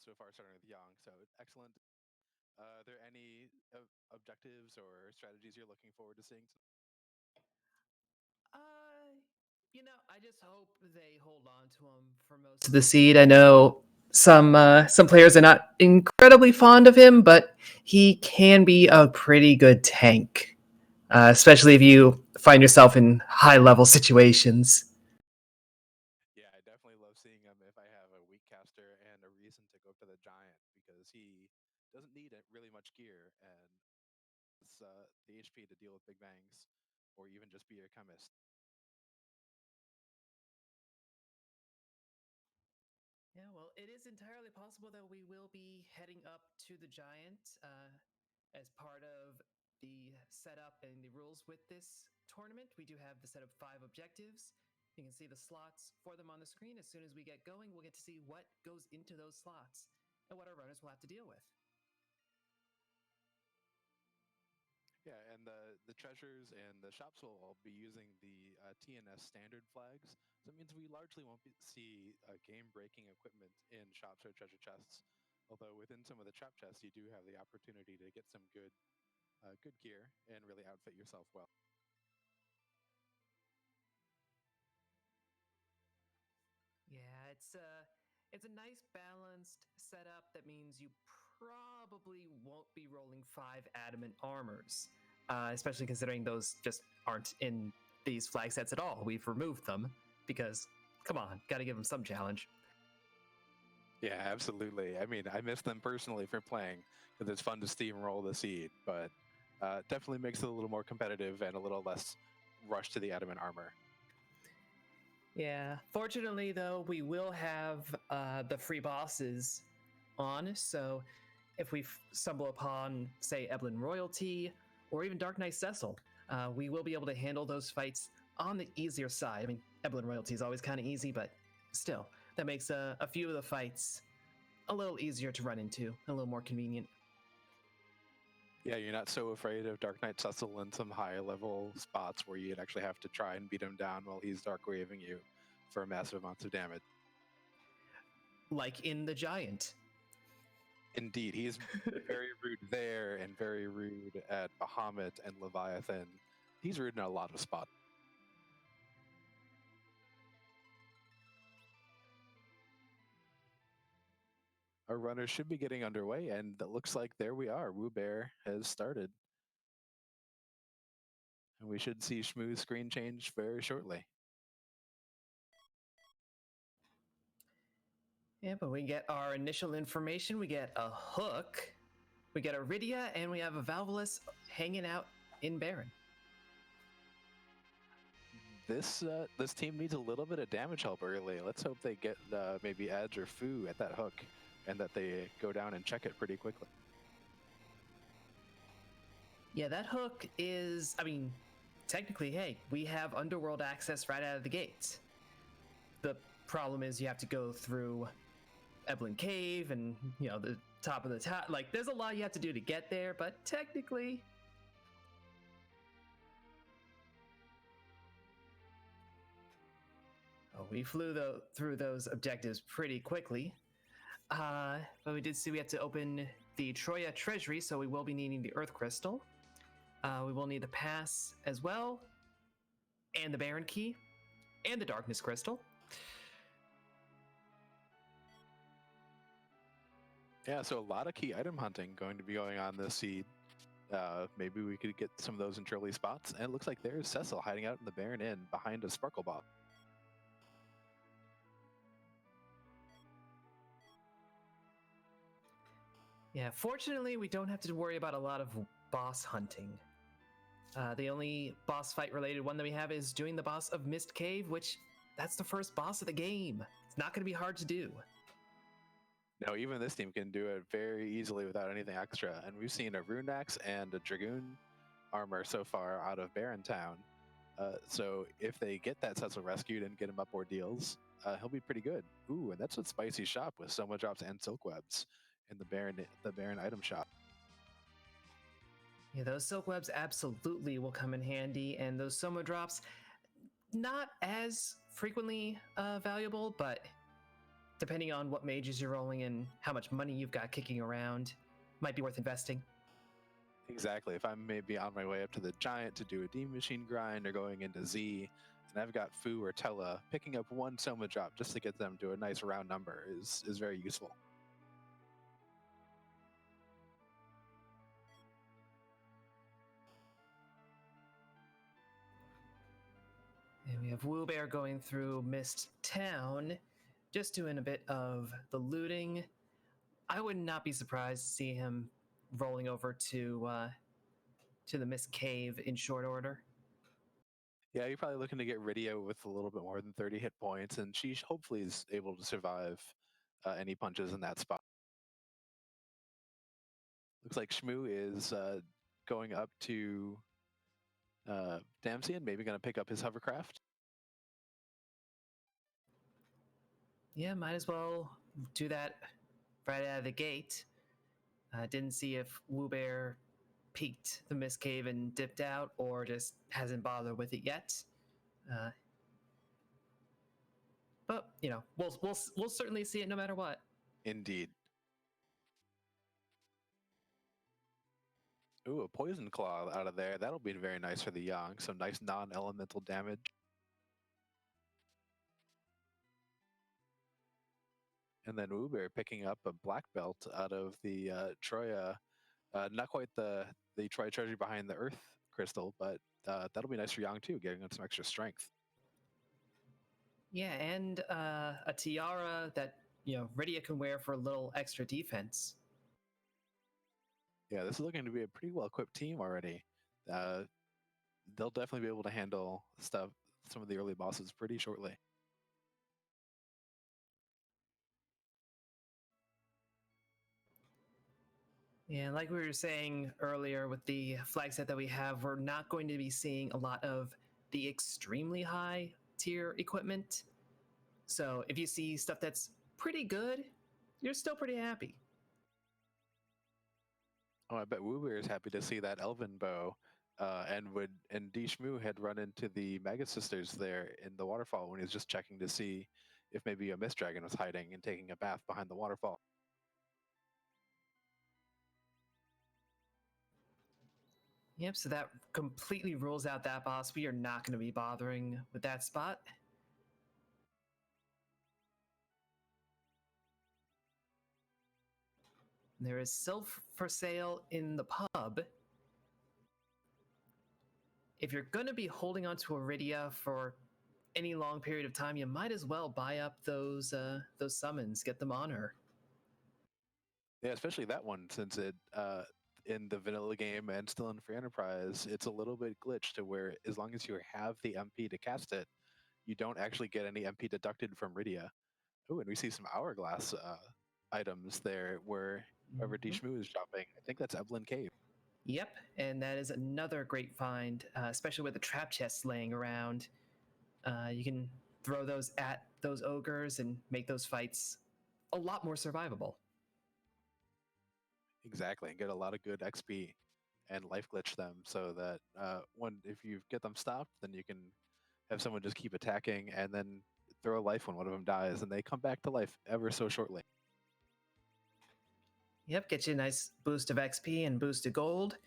so far, starting with Yang. So excellent. Are there any objectives or strategies you're looking forward to seeing? Uh, I just hope they hold on to him for most of the seed. I know some players are not incredibly fond of him, but he can be a pretty good tank, especially if you find yourself in high level situations. Yeah, I definitely love seeing him if I have a weak caster and a reason to go for the giant because he doesn't need really much gear and it's the HP to deal with big bangs or even just be a chemist. Yeah, well, it is entirely possible that we will be heading up to the Giant as part of the setup and the rules with this tournament. We do have the set of 5 objectives. You can see the slots for them on the screen. As soon as we get going, we'll get to see what goes into those slots and what our runners will have to deal with. Yeah, and the treasures and the shops will all be using the TNS standard flags. So it means we largely won't see game-breaking equipment in shops or treasure chests. Although within some of the trap chests, you do have the opportunity to get some good gear and really outfit yourself well. Yeah, it's a nice balanced setup that means you probably won't be rolling 5 adamant armors, especially considering those just aren't in these flag sets at all. We've removed them because, come on, got to give them some challenge. Yeah, absolutely. I mean, I miss them personally for playing because it's fun to steamroll the seed, but definitely makes it a little more competitive and a little less rush to the adamant armor. Yeah, fortunately though, we will have the free bosses on, so if we stumble upon, say, Evelyn Royalty or even Dark Knight Cecil, we will be able to handle those fights on the easier side. I mean, Evelyn Royalty is always kind of easy, but still, that makes a few of the fights a little easier to run into, a little more convenient. Yeah, you're not so afraid of Dark Knight Cecil in some high level spots where you'd actually have to try and beat him down while he's dark waving you for massive amounts of damage. Like in The Giant. Indeed, he's very rude there and very rude at Bahamut and Leviathan. He's rude in a lot of spots. Our runners should be getting underway, and it looks like there we are. Wewbear has started. And we should see Shmoo's screen change very shortly. Yeah, but we get our initial information. We get a hook, we get Iridia, and we have a Valvolus hanging out in Baron. This team needs a little bit of damage help early. Let's hope they get maybe Edge or Fu at that hook, and that they go down and check it pretty quickly. Yeah, that hook is, I mean, technically, hey, we have underworld access right out of the gate. The problem is you have to go through Evelyn Cave and, the top of the top. Like, there's a lot you have to do to get there, but technically. Oh, we flew through those objectives pretty quickly. But we did see we have to open the Troya Treasury, so we will be needing the Earth Crystal. We will need the pass as well, and the Baron Key, and the Darkness Crystal. Yeah, so a lot of key item hunting going to be going on this seed. Maybe we could get some of those in early spots. And it looks like there's Cecil hiding out in the Baron Inn behind a Sparkle Bot. Yeah, fortunately, we don't have to worry about a lot of boss hunting. The only boss fight related one that we have is doing the boss of Mist Cave, which that's the first boss of the game. It's not going to be hard to do. No, even this team can do it very easily without anything extra. And we've seen a Rune Axe and a Dragoon armor so far out of Baron Town. So if they get that Cecil rescued and get him up more deals, he'll be pretty good. Ooh, and that's what Spicy Shop with Soma Drops and Silk Webs in the Baron item shop. Yeah, those silk webs absolutely will come in handy, and those Soma drops, not as frequently valuable, but depending on what mages you're rolling and how much money you've got kicking around, might be worth investing. Exactly. If I'm maybe on my way up to the Giant to do a Demon Machine grind or going into Z, and I've got Fu or Tella, picking up one Soma drop just to get them to a nice round number is very useful. And we have Wewbear going through Mist Town, just doing a bit of the looting. I would not be surprised to see him rolling over to the Mist Cave in short order. Yeah, you're probably looking to get Rydia with a little bit more than 30 hit points, and she hopefully is able to survive any punches in that spot. Looks like Dshmoo is going up to Dempsey and maybe going to pick up his hovercraft. Yeah, might as well do that right out of the gate. Didn't see if Wewbear peeked the Mist Cave and dipped out, or just hasn't bothered with it yet. But you know, we'll certainly see it no matter what. Indeed. Ooh, a poison claw out of there. That'll be very nice for the young. Some nice non-elemental damage. And then Wewbear picking up a black belt out of the Troya. Not quite the Troy treasure behind the Earth crystal, but that'll be nice for Yang too, getting some extra strength. Yeah, and a tiara that Rydia can wear for a little extra defense. Yeah, this is looking to be a pretty well-equipped team already. They'll definitely be able to handle some of the early bosses pretty shortly. Yeah, like we were saying earlier with the flag set that we have, we're not going to be seeing a lot of the extremely high tier equipment. So if you see stuff that's pretty good, you're still pretty happy. Oh, I bet Wewbear is happy to see that Elven bow. And Dshmoo had run into the Mega Sisters there in the waterfall when he was just checking to see if maybe a Mist Dragon was hiding and taking a bath behind the waterfall. Yep, so that completely rules out that boss. We are not going to be bothering with that spot. There is Sylph for sale in the pub. If you're going to be holding on to Iridia for any long period of time, you might as well buy up those summons, get them on her. Yeah, especially that one, since it in the vanilla game and still in Free Enterprise, it's a little bit glitched to where as long as you have the MP to cast it, you don't actually get any MP deducted from Rydia. Oh, and we see some hourglass items there wherever Dshmoo is shopping. I think that's Evelyn Cave. Yep, and that is another great find, especially with the trap chests laying around. You can throw those at those ogres and make those fights a lot more survivable. Exactly, and get a lot of good XP and life glitch them so that if you get them stopped, then you can have someone just keep attacking and then throw a life when one of them dies, and they come back to life ever so shortly. Yep, get you a nice boost of XP and boost of gold.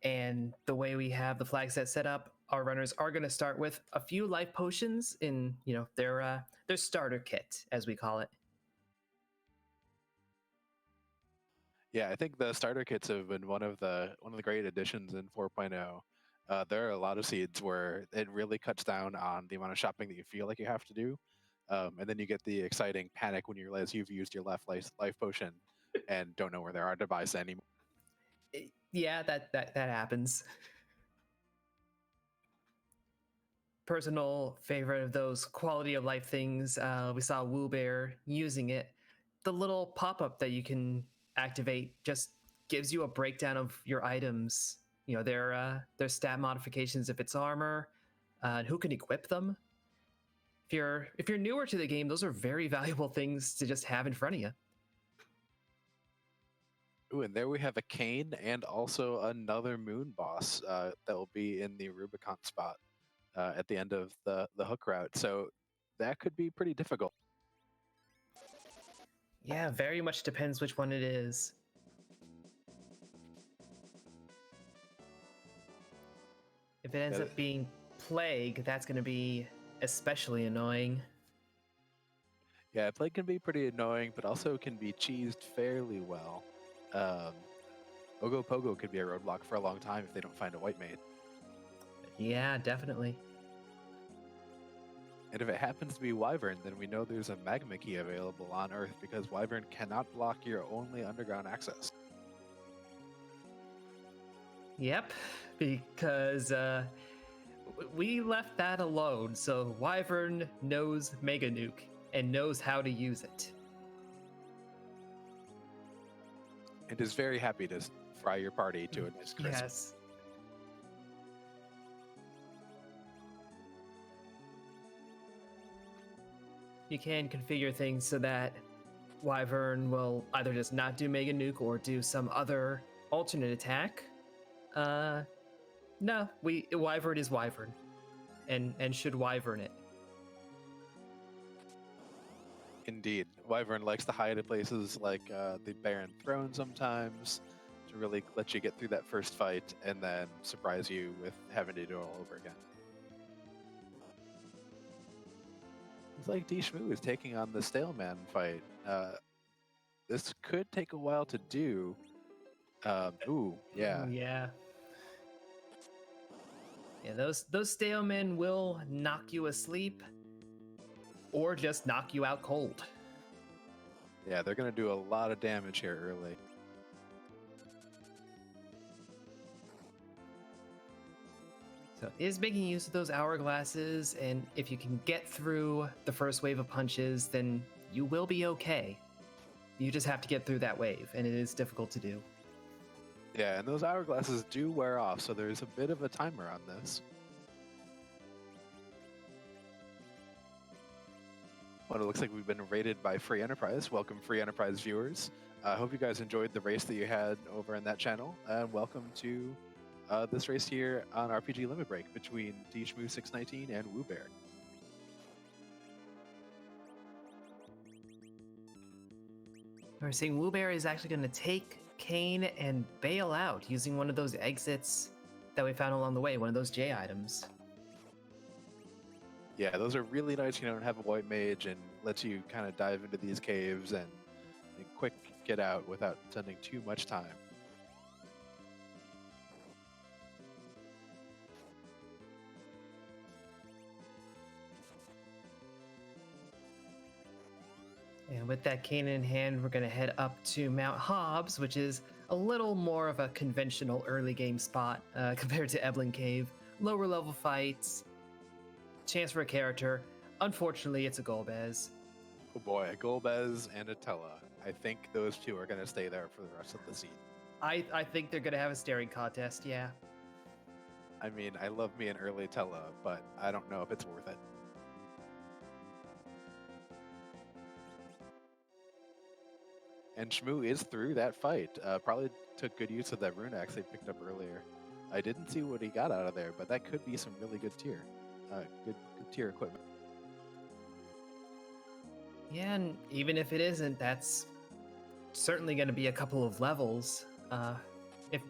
And the way we have the flag set up, our runners are going to start with a few life potions in their starter kit, as we call it. Yeah, I think the starter kits have been one of the great additions in 4.0. There are a lot of seeds where it really cuts down on the amount of shopping that you feel like you have to do, and then you get the exciting panic when you realize you've used your left life potion and don't know where there are to buy anymore. Yeah, that happens. Personal favorite of those quality of life things. We saw Wewbear using it. The little pop-up that you can activate just gives you a breakdown of your items. Their stat modifications if it's armor, who can equip them. If you're newer to the game, those are very valuable things to just have in front of you. Ooh, and there we have a cane and also another moon boss that will be in the Rubicon spot at the end of the hook route. So that could be pretty difficult. Yeah, very much depends which one it is. If it ends Yeah, up being Plague, that's going to be especially annoying. yeah, Plague can be pretty annoying, but also can be cheesed fairly well. Um, Ogopogo could be a roadblock for a long time if they don't find a white maid. Yeah, definitely. And if it happens to be Wyvern, then we know there's a magma key available on Earth because Wyvern cannot block your only underground access. Yep, because we left that alone, so Wyvern knows Mega Nuke and knows how to use it. And is very happy to fry your party to a nice crisp. Yes. You can configure things so that Wyvern will either just not do Mega Nuke or do some other alternate attack. No, Wyvern is Wyvern, and should Wyvern it. Indeed, Wyvern likes to hide in places like the Barren Throne sometimes to really let you get through that first fight and then surprise you with having to do it all over again. It's like Dshmoo is taking on the Staleman fight. This could take a while to do. Yeah. Ooh, yeah. Yeah, those Stalemen will knock you asleep or just knock you out cold. Yeah, they're going to do a lot of damage here early. So it is making use of those hourglasses, and if you can get through the first wave of punches, then you will be okay. You just have to get through that wave, and it is difficult to do. Yeah, and those hourglasses do wear off, so there's a bit of a timer on this. Well, it looks like we've been rated by Free Enterprise. Welcome, Free Enterprise viewers. I hope you guys enjoyed the race that you had over in that channel, and welcome to this race here on RPG Limit Break between Dshmoo619 and Wewbear. We're seeing Wewbear is actually going to take Kane and bail out using one of those exits that we found along the way, one of those J items. Yeah, those are really nice. You don't have a white mage and lets you kind of dive into these caves and quick get out without spending too much time. And with that Kane in hand, we're going to head up to Mount Hobbs, which is a little more of a conventional early game spot compared to Eblin Cave. Lower level fights, chance for a character. Unfortunately, it's a Golbez. Oh boy, a Golbez and a Tella. I think those two are going to stay there for the rest of the season. I think they're going to have a staring contest, yeah. I mean, I love me an early Tella, but I don't know if it's worth it. And Dshmoo is through that fight. Probably took good use of that rune axe they picked up earlier. I didn't see what he got out of there, but that could be some really good tier. Good tier equipment. Yeah, and even if it isn't, that's certainly going to be a couple of levels.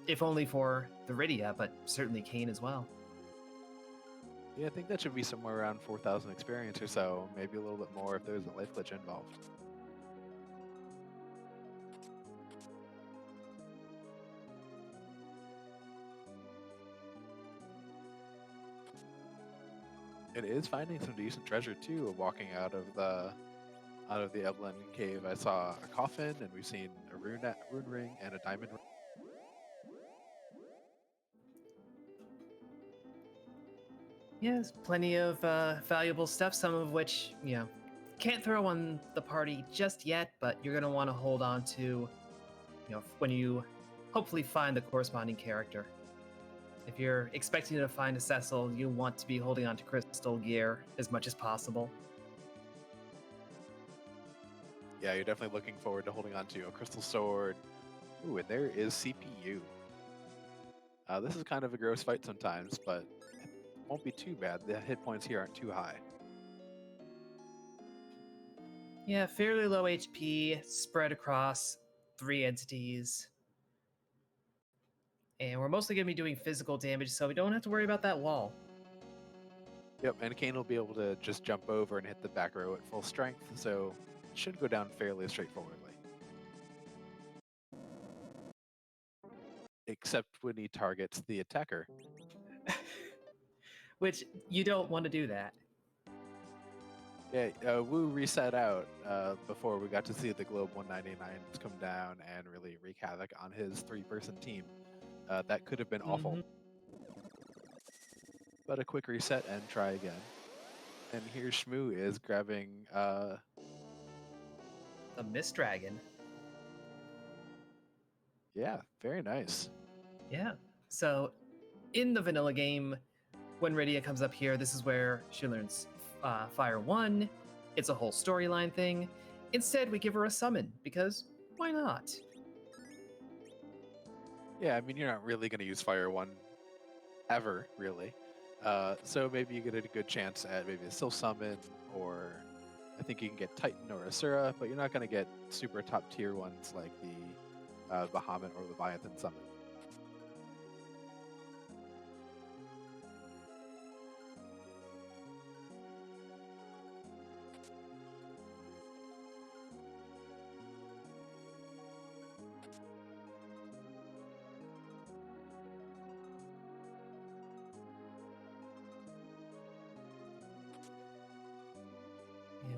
If only for the Rydia, but certainly Kane as well. Yeah, I think that should be somewhere around 4,000 experience or so, maybe a little bit more if there's a life glitch involved. It is finding some decent treasure too, walking out of the Eblin cave. I saw a coffin, and we've seen a rune ring and a diamond ring. Yes, plenty of valuable stuff, some of which, can't throw on the party just yet, but you're going to want to hold on to, when you hopefully find the corresponding character. If you're expecting to find a Cecil, you want to be holding on to crystal gear as much as possible. Yeah, you're definitely looking forward to holding on to a crystal sword. Ooh, and there is CPU. This is kind of a gross fight sometimes, but it won't be too bad. The hit points here aren't too high. Yeah, fairly low HP, spread across 3 entities. And we're mostly going to be doing physical damage, so we don't have to worry about that wall. Yep, and Kane will be able to just jump over and hit the back row at full strength, so it should go down fairly straightforwardly. Except when he targets the attacker. Which, you don't want to do that. Yeah, Wu reset out before we got to see the Globe 199s come down and really wreak havoc on his 3-person team. That could have been awful. But a quick reset and try again. And here Dshmoo is grabbing The Mist Dragon. Yeah, very nice. Yeah. So, in the vanilla game, when Rydia comes up here, this is where she learns Fire 1. It's a whole storyline thing. Instead, we give her a summon, because why not? Yeah, I mean, you're not really going to use Fire 1 ever, really. So maybe you get a good chance at maybe a Sylph Summon, or I think you can get Titan or Asura, but you're not going to get super top tier ones like the Bahamut or Leviathan Summon.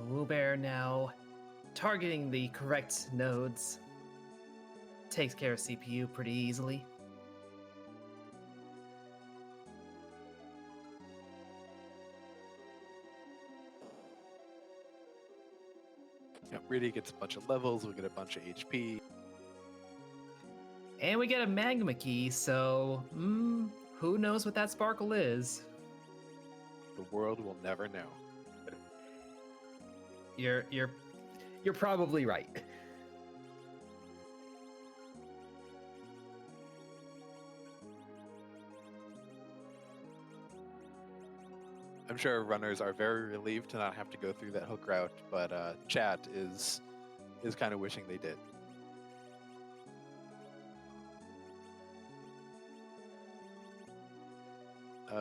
Wewbear now targeting the correct nodes takes care of CPU pretty easily. Yep, Rydia gets a bunch of levels, we get a bunch of HP. And we get a magma key, so who knows what that sparkle is? The world will never know. You're probably right. I'm sure runners are very relieved to not have to go through that hook route, but chat is kind of wishing they did.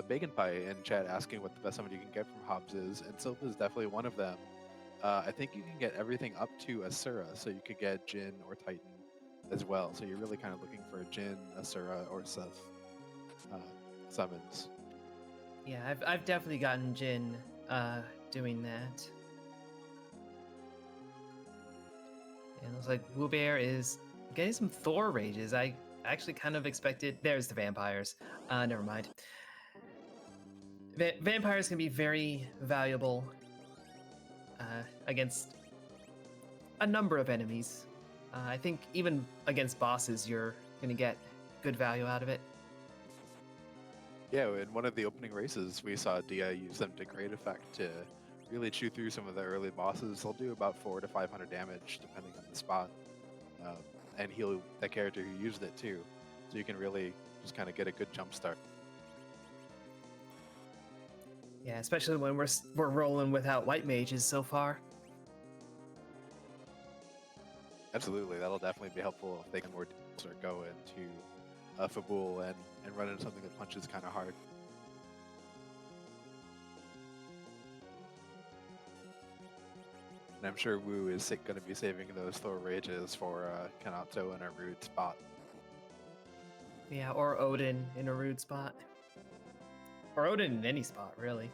Bacon Pie in chat asking what the best summon you can get from Hobbs is, and Sylph is definitely one of them. I think you can get everything up to Asura, so you could get Jin or Titan as well. So you're really kind of looking for Jin, Asura, or Sylph summons. Yeah, I've definitely gotten Jin doing that. And it looks like Wewbear is getting some Thor rages. I actually kind of expected. There's the vampires. Never mind. Vampires can be very valuable against a number of enemies. I think even against bosses, you're going to get good value out of it. Yeah, in one of the opening races, we saw Dia use them to great effect to really chew through some of the early bosses. They'll do about 400 to 500 damage, depending on the spot. And heal the character who used it, too. So you can really just kind of get a good jump start. Yeah, especially when we're rolling without white mages so far. Absolutely, that'll definitely be helpful if they can more or go into Fabul and run into something that punches kind of hard. And I'm sure Wu is going to be saving those Thor rages for Kanatsu in a rude spot. Yeah, or Odin in a rude spot. Or Odin in any spot, really.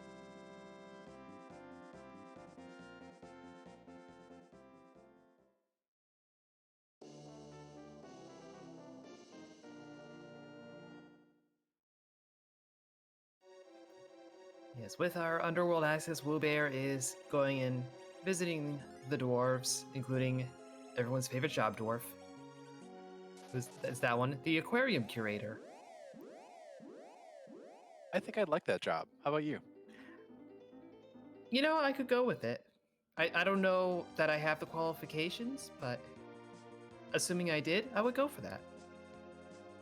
Yes, with our Underworld access, Wewbear is going and visiting the dwarves, including everyone's favorite job dwarf. Is that one? The Aquarium Curator. I think I'd like that job. How about you? You know, I could go with it. I don't know that I have the qualifications, but assuming I did, I would go for that.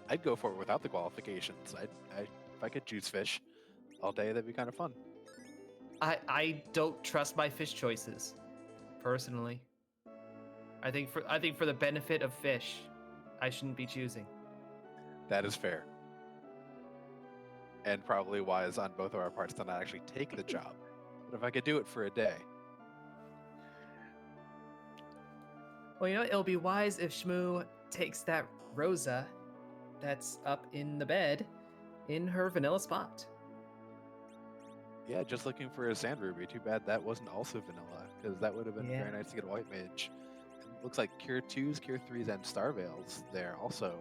I'd go for it without the qualifications. If I could juice fish all day, that'd be kind of fun. I don't trust my fish choices. personally. I think for the benefit of fish, I shouldn't be choosing. That is fair. And probably wise on both of our parts to not actually take the job. But if I could do it for a day. Well, it'll be wise if Dshmoo takes that Rosa that's up in the bed in her vanilla spot. Yeah, just looking for a Sand Ruby. Too bad that wasn't also vanilla, because that would have been very nice to get a White Mage. And it looks like Cure 2s, Cure 3s, and Star Veils there also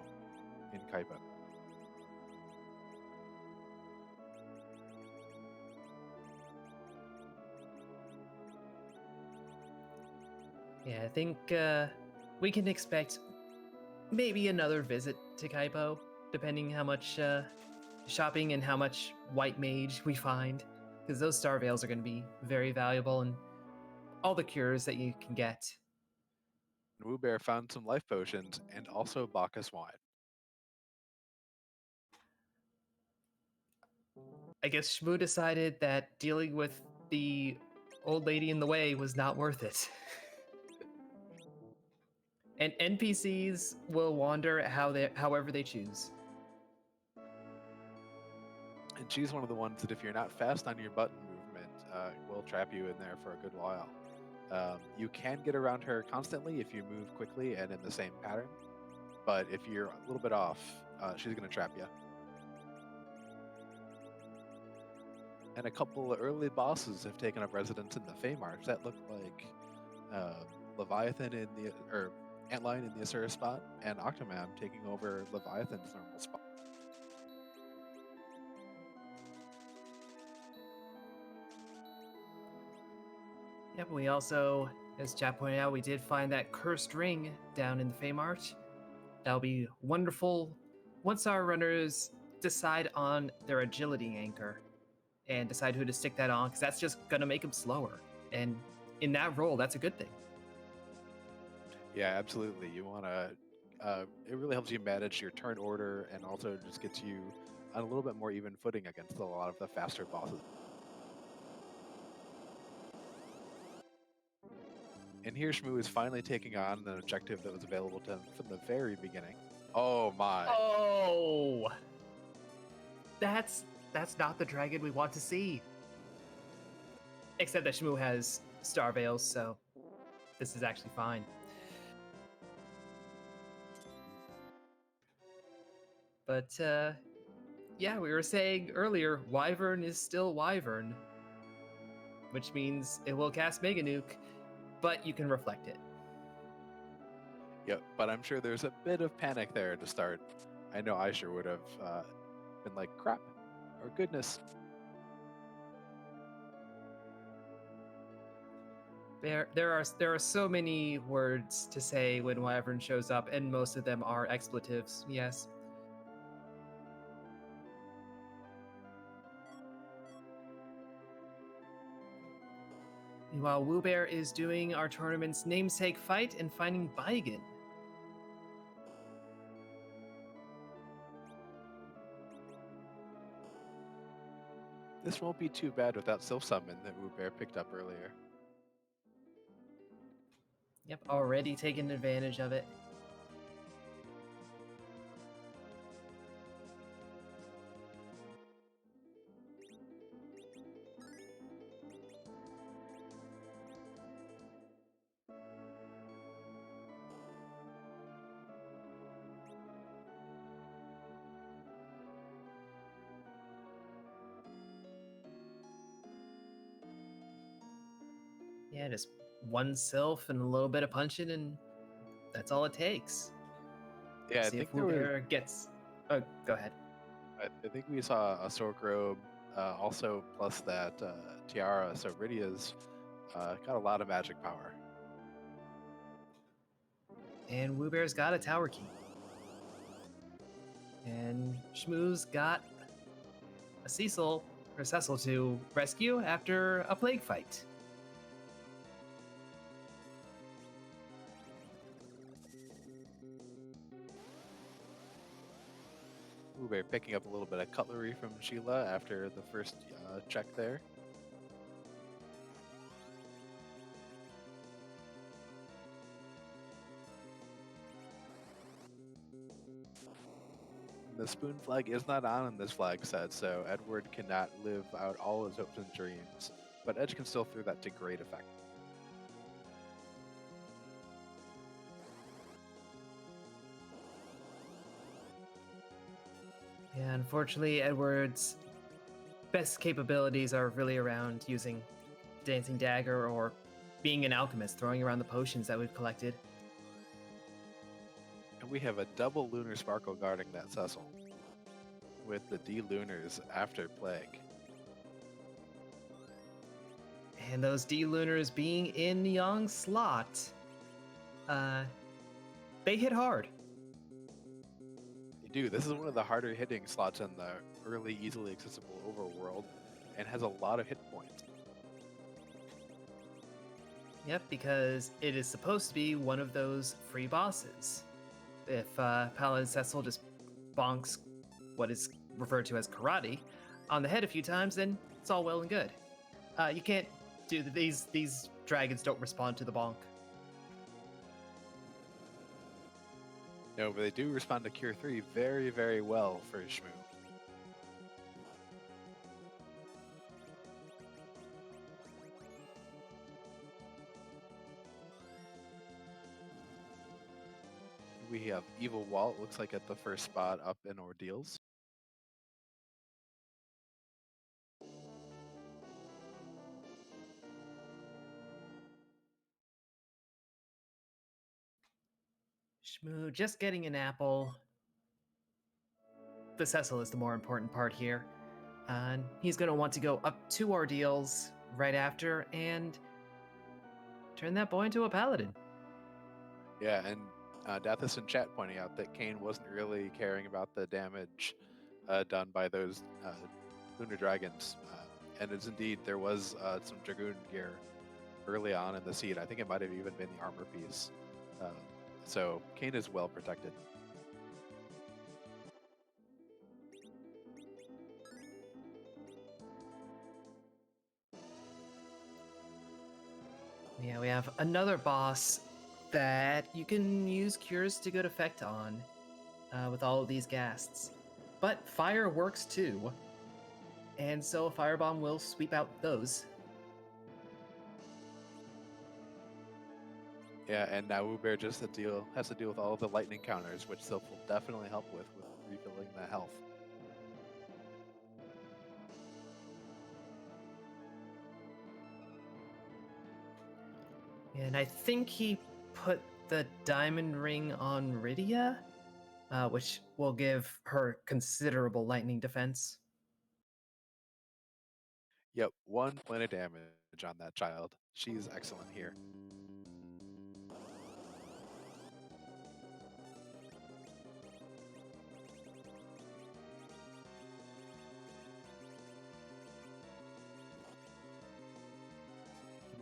in Kaipa. Yeah, I think we can expect maybe another visit to Kaipo, depending how much shopping and how much White Mage we find, because those Star Veils are going to be very valuable, and all the cures that you can get. Wewbear found some life potions and also Bacchus wine. I guess Dshmoo decided that dealing with the old lady in the way was not worth it. And NPCs will wander however they choose. And she's one of the ones that if you're not fast on your button movement, will trap you in there for a good while. You can get around her constantly if you move quickly and in the same pattern. But if you're a little bit off, she's going to trap you. And a couple of early bosses have taken up residence in the Fey March. That looked like Leviathan in the Antlion in the Asura spot, and Octoman taking over Leviathan's normal spot. Yep, we also, as chat pointed out, we did find that cursed ring down in the Fey March. That'll be wonderful once our runners decide on their agility anchor and decide who to stick that on, because that's just going to make them slower. And in that role, that's a good thing. Yeah, absolutely. You want to, it really helps you manage your turn order and also just gets you on a little bit more even footing against a lot of the faster bosses. And here Dshmoo is finally taking on an objective that was available to him from the very beginning. Oh my. Oh! That's not the dragon we want to see. Except that Dshmoo has Star Veils, so this is actually fine. But, yeah, we were saying earlier, Wyvern is still Wyvern, which means it will cast Mega Nuke, but you can reflect it. Yep, but I'm sure there's a bit of panic there to start. I know I sure would have been like, crap, or goodness. There are so many words to say when Wyvern shows up, and most of them are expletives, yes. Meanwhile, Wewbear is doing our tournament's namesake fight and finding Baigen. This won't be too bad without Sylph Summon that Wewbear picked up earlier. Yep, already taking advantage of it. Yeah, just one Sylph and a little bit of punching, and that's all it takes. Yeah, See if Wewbear gets... Oh, go ahead. I think we saw a Sork Robe, also plus that Tiara, so Rydia's got a lot of magic power. And Wewbear's got a Tower Key. And Dshmoo's got a Cecil to rescue after a plague fight. Wewbear picking up a little bit of cutlery from Sheila after the first check there. the spoon flag is not on in this flag set, so Edward cannot live out all his hopes and dreams, but Edge can still throw that to great effect. Yeah, unfortunately, Edward's best capabilities are really around using Dancing Dagger or being an alchemist, throwing around the potions that we've collected. And we have a double Lunar Sparkle guarding that Cecil, with the D-Lunars after Plague. And those D-Lunars being in Young's slot, they hit hard. They do. This is one of the harder hitting slots in the early, easily accessible overworld, and has a lot of hit points. Yep, because it is supposed to be one of those free bosses. If Paladin Cecil just bonks what is referred to as karate on the head a few times, then it's all well and good. You can't do these dragons don't respond to the bonk. No, but they do respond to Cure 3 very, very well for Dshmoo. We have Evil Walt, looks like at the first spot up in Ordeals. Dshmoo just getting an apple. The Cecil is the more important part here. And he's going to want to go up 2 ordeals right after and turn that boy into a paladin. Yeah, and Dathis in chat pointing out that Kane wasn't really caring about the damage done by those Lunar Dragons. And as indeed, there was some Dragoon gear early on in the seed. I think it might have even been the armor piece. So Kane is well protected. Yeah, we have another boss that you can use cures to good effect on with all of these ghasts. But fire works too, and so a firebomb will sweep out those. Yeah, and now Wewbear just has to deal with all of the lightning counters, which Sylph will definitely help with refilling the health. And I think he put the diamond ring on Rydia, which will give her considerable lightning defense. Yep, 1 point of damage on that child. She's excellent here.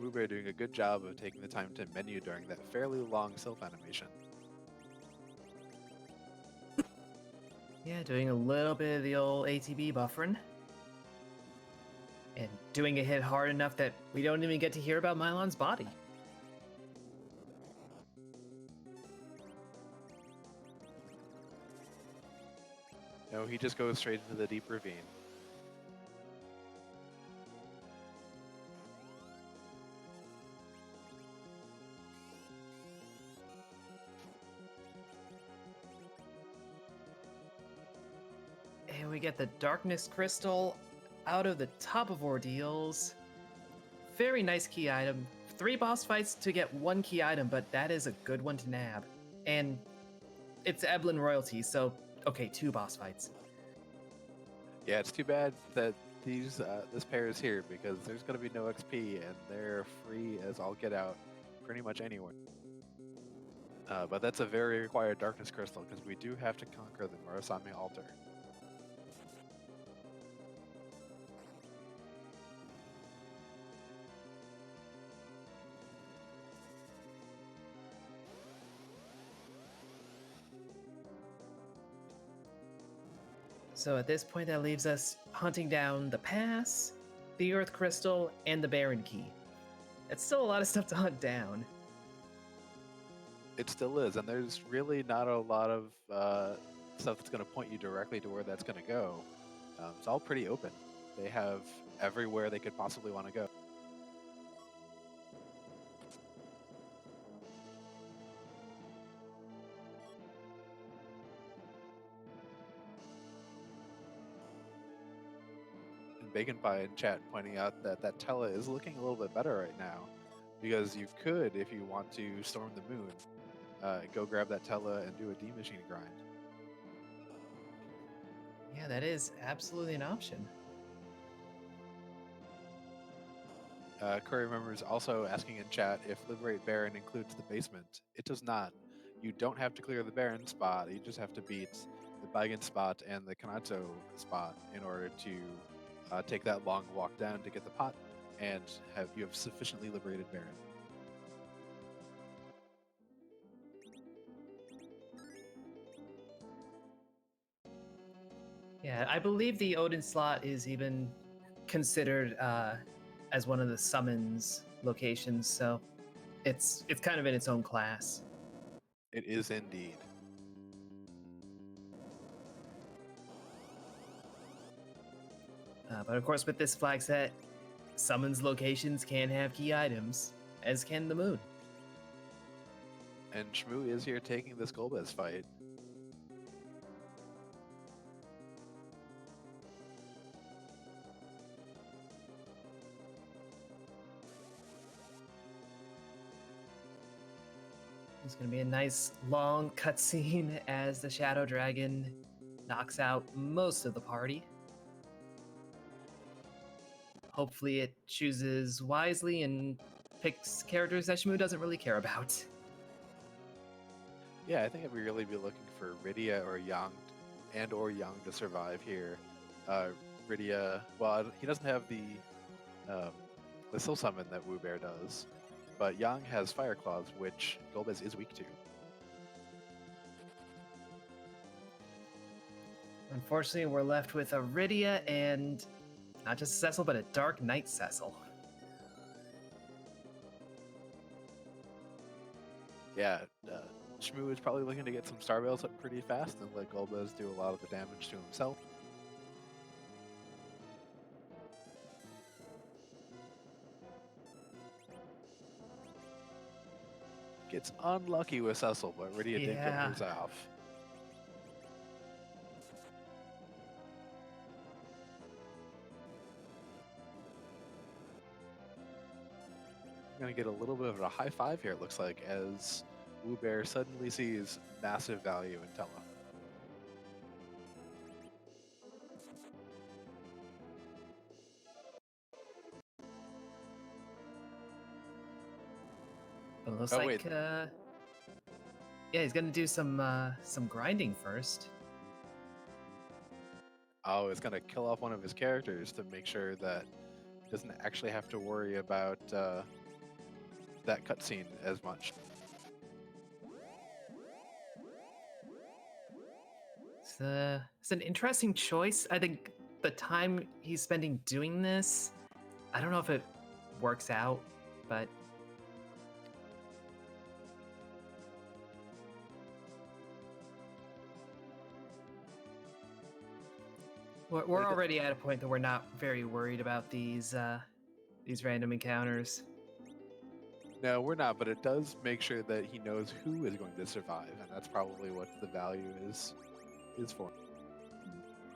Wewbear doing a good job of taking the time to menu during that fairly long Sylph animation. Yeah, doing a little bit of the old ATB buffering. And doing a hit hard enough that we don't even get to hear about Mylon's body. No, he just goes straight into the deep ravine. And we get the Darkness Crystal out of the top of Ordeals. Very nice key item. 3 boss fights to get 1 key item, but that is a good one to nab. And it's Eblin royalty, so okay, 2 boss fights. Yeah, it's too bad that this pair is here, because there's going to be no XP, and they're free as all get out pretty much anywhere. But that's a very required Darkness Crystal, because we do have to conquer the Murasame altar. So at this point, that leaves us hunting down the pass, the Earth Crystal, and the Baron Key. It's still a lot of stuff to hunt down. It still is, and there's really not a lot of stuff that's going to point you directly to where that's going to go. It's all pretty open. They have everywhere they could possibly want to go. And Bacon Pie in chat pointing out that that Tella is looking a little bit better right now, because you could, if you want to storm the moon, go grab that Tella and do a D-machine grind. Yeah, that is absolutely an option. Curry Remembers also asking in chat if Liberate Baron includes the basement. It does not. You don't have to clear the Baron spot. You just have to beat the Baigen spot and the Kanato spot in order to take that long walk down to get the pot, and you have sufficiently liberated Baron. Yeah, I believe the Odin slot is even considered as one of the summons locations, so it's kind of in its own class. It is indeed. But of course, with this flag set, summons locations can have key items, as can the moon. And Dshmoo is here taking this Golbez fight. There's going to be a nice long cutscene as the Shadow Dragon knocks out most of the party. Hopefully it chooses wisely and picks characters that Dshmoo doesn't really care about. Yeah, I think I'd really be looking for Rydia or Yang, or Yang to survive here. Rydia, well, he doesn't have the Soul Summon that Wewbear does, but Yang has Fire Claws, which Golbez is weak to. Unfortunately, we're left with a Rydia and not just a Cecil, but a Dark Knight Cecil. Yeah, Dshmoo is probably looking to get some Star Bells up pretty fast and let Golbez do a lot of the damage to himself. Gets unlucky with Cecil, but Rydia did get hers off. Gonna get a little bit of a high five here, it looks like, as Wewbear suddenly sees massive value in Tella. But it looks like, yeah, he's gonna do some grinding first. Oh, it's gonna kill off one of his characters to make sure that he doesn't actually have to worry about that cutscene as much. It's an interesting choice. I think the time he's spending doing this, I don't know if it works out, but we're already at a point that we're not very worried about these random encounters. No, we're not, but it does make sure that he knows who is going to survive, and that's probably what the value is for.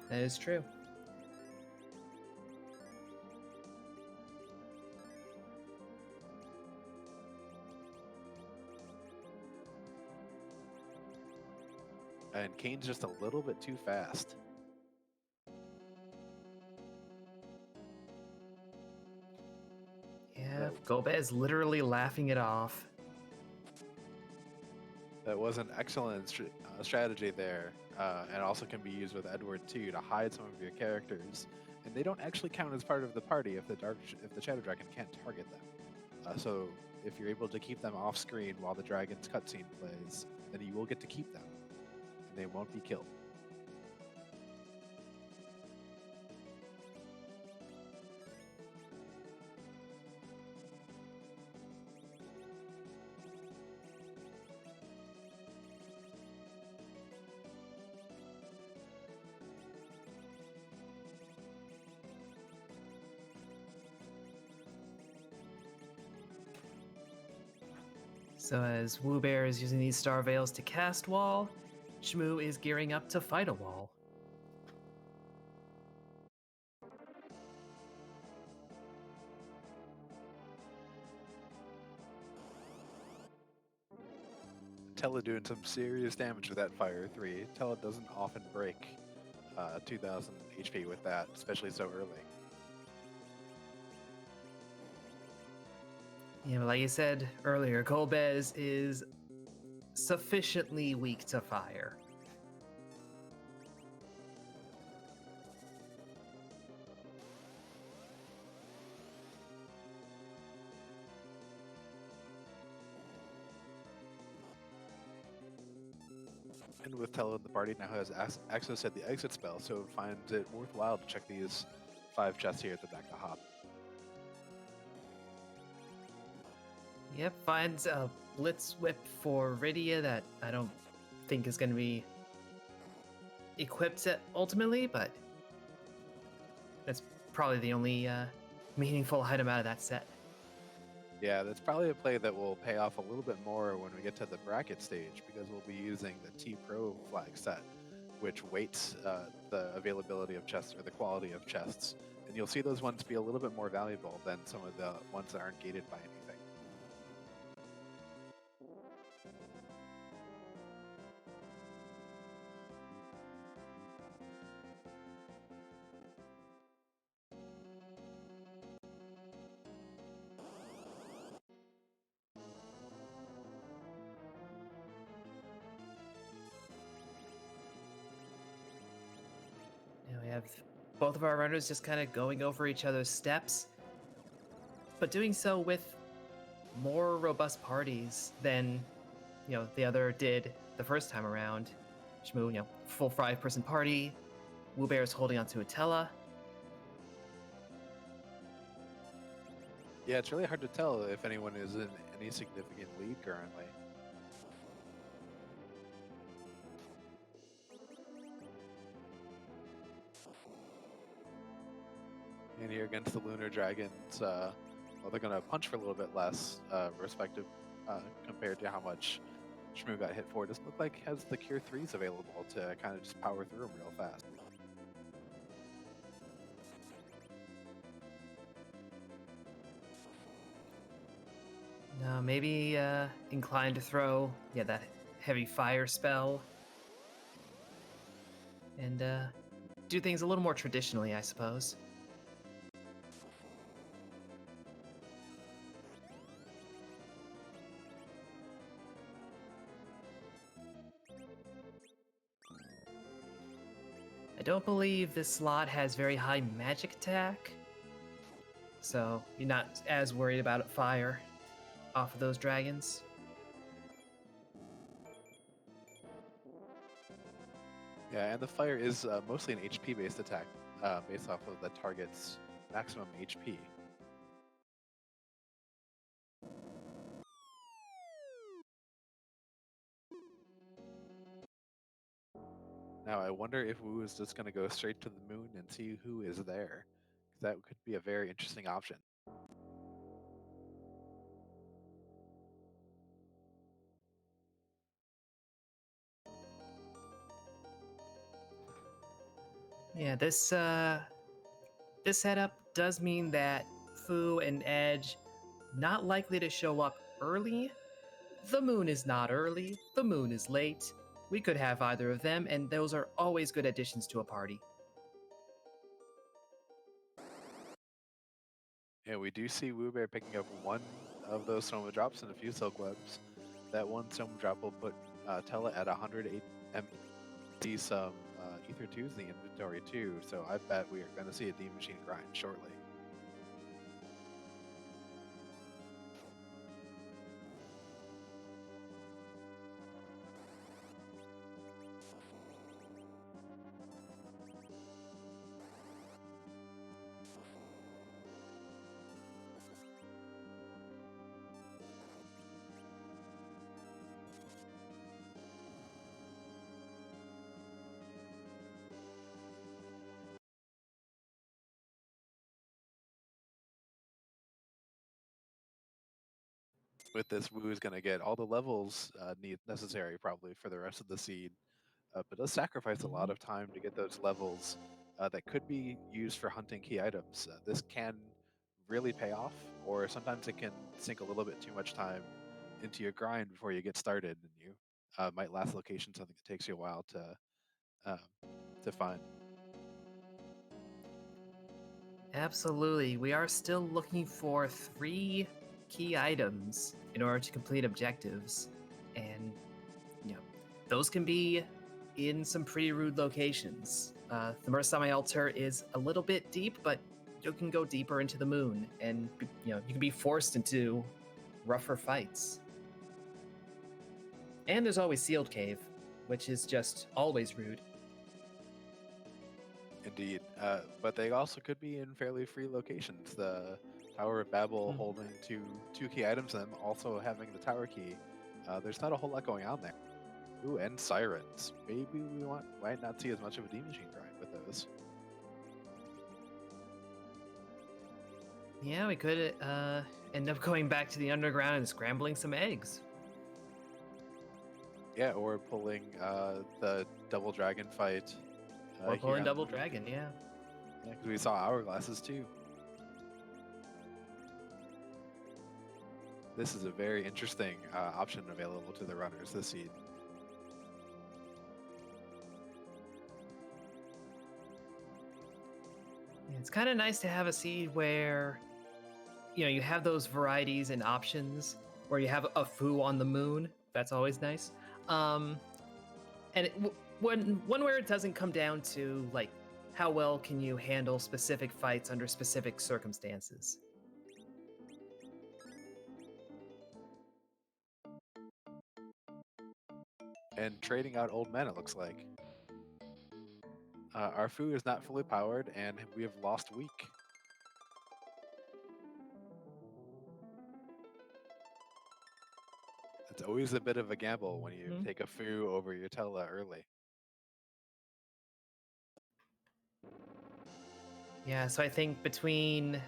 That is true. And Kane's just a little bit too fast. Yeah, Golbez literally laughing it off. That was an excellent strategy there, and also can be used with Edward too to hide some of your characters, and they don't actually count as part of the party if the Shadow Dragon can't target them. So if you're able to keep them off screen while the dragon's cutscene plays, then you will get to keep them, and they won't be killed. So as Wewbear is using these Star Veils to cast Wall, Dshmoo is gearing up to fight a Wall. Tella doing some serious damage with that Fire 3. Tella doesn't often break 2000 HP with that, especially so early. Yeah, but like you said earlier, Golbez is sufficiently weak to fire. And with Tella in the party now has access to the exit spell, so it finds it worthwhile to check these 5 chests here at the back of Hop. Yep, finds a Blitz Whip for Rydia that I don't think is going to be equipped ultimately, but that's probably the only meaningful item out of that set. Yeah, that's probably a play that will pay off a little bit more when we get to the bracket stage, because we'll be using the T-Pro flag set, which weights the availability of chests or the quality of chests. And you'll see those ones be a little bit more valuable than some of the ones that aren't gated by anything. Now we have both of our runners just kind of going over each other's steps, but doing so with more robust parties than the other did the first time around. Dshmoo, full 5-person party. Wewbear is holding onto a Tella. Yeah, it's really hard to tell if anyone is in any significant lead currently. And here against the Lunar Dragons, well, they're going to punch for a little bit less, respective, compared to how much Dshmoo got hit for. It doesn't look like he has the Cure 3s available to kind of just power through them real fast. No, maybe inclined to throw that heavy fire spell and do things a little more traditionally, I suppose. I don't believe this slot has very high magic attack, so you're not as worried about fire off of those dragons. Yeah, and the fire is mostly an HP-based attack, based off of the target's maximum HP. Now, I wonder if Wu is just going to go straight to the moon and see who is there. That could be a very interesting option. Yeah, this setup does mean that Fu and Edge not likely to show up early. The moon is not early, the moon is late. We could have either of them, and those are always good additions to a party. Yeah, we do see Wewbear picking up one of those Soma drops and a few Silk Webs. That one Soma drop will put Tella at 108 see some Ether 2s in the inventory too, so I bet we are going to see a Demon Machine grind shortly. with this, Wu is going to get all the levels necessary probably for the rest of the seed, but does sacrifice a lot of time to get those levels that could be used for hunting key items. This can really pay off, or sometimes it can sink a little bit too much time into your grind before you get started, and you might last location something that takes you a while to find. Absolutely. We are still looking for 3 key items in order to complete objectives. And, those can be in some pretty rude locations. The Murasame Altar is a little bit deep, but you can go deeper into the moon, and, you can be forced into rougher fights. And there's always Sealed Cave, which is just always rude. Indeed, but they also could be in fairly free locations. The Tower of Babel holding two key items and also having the tower key. There's not a whole lot going on there. Ooh, and sirens. Maybe we might not see as much of a demon machine grind with those. Yeah, we could end up going back to the underground and scrambling some eggs. Yeah, or pulling the double dragon fight. Or pulling double dragon, yeah. Yeah, because we saw hourglasses too. This is a very interesting option available to the runners this seed. It's kind of nice to have a seed where, you have those varieties and options, where you have a foo on the moon. That's always nice. And one where it doesn't come down to, like, how well can you handle specific fights under specific circumstances. And trading out old men, it looks like. Our foo is not fully powered, and we have lost weak. It's always a bit of a gamble when you take a foo over your Tella early. Yeah, so I think between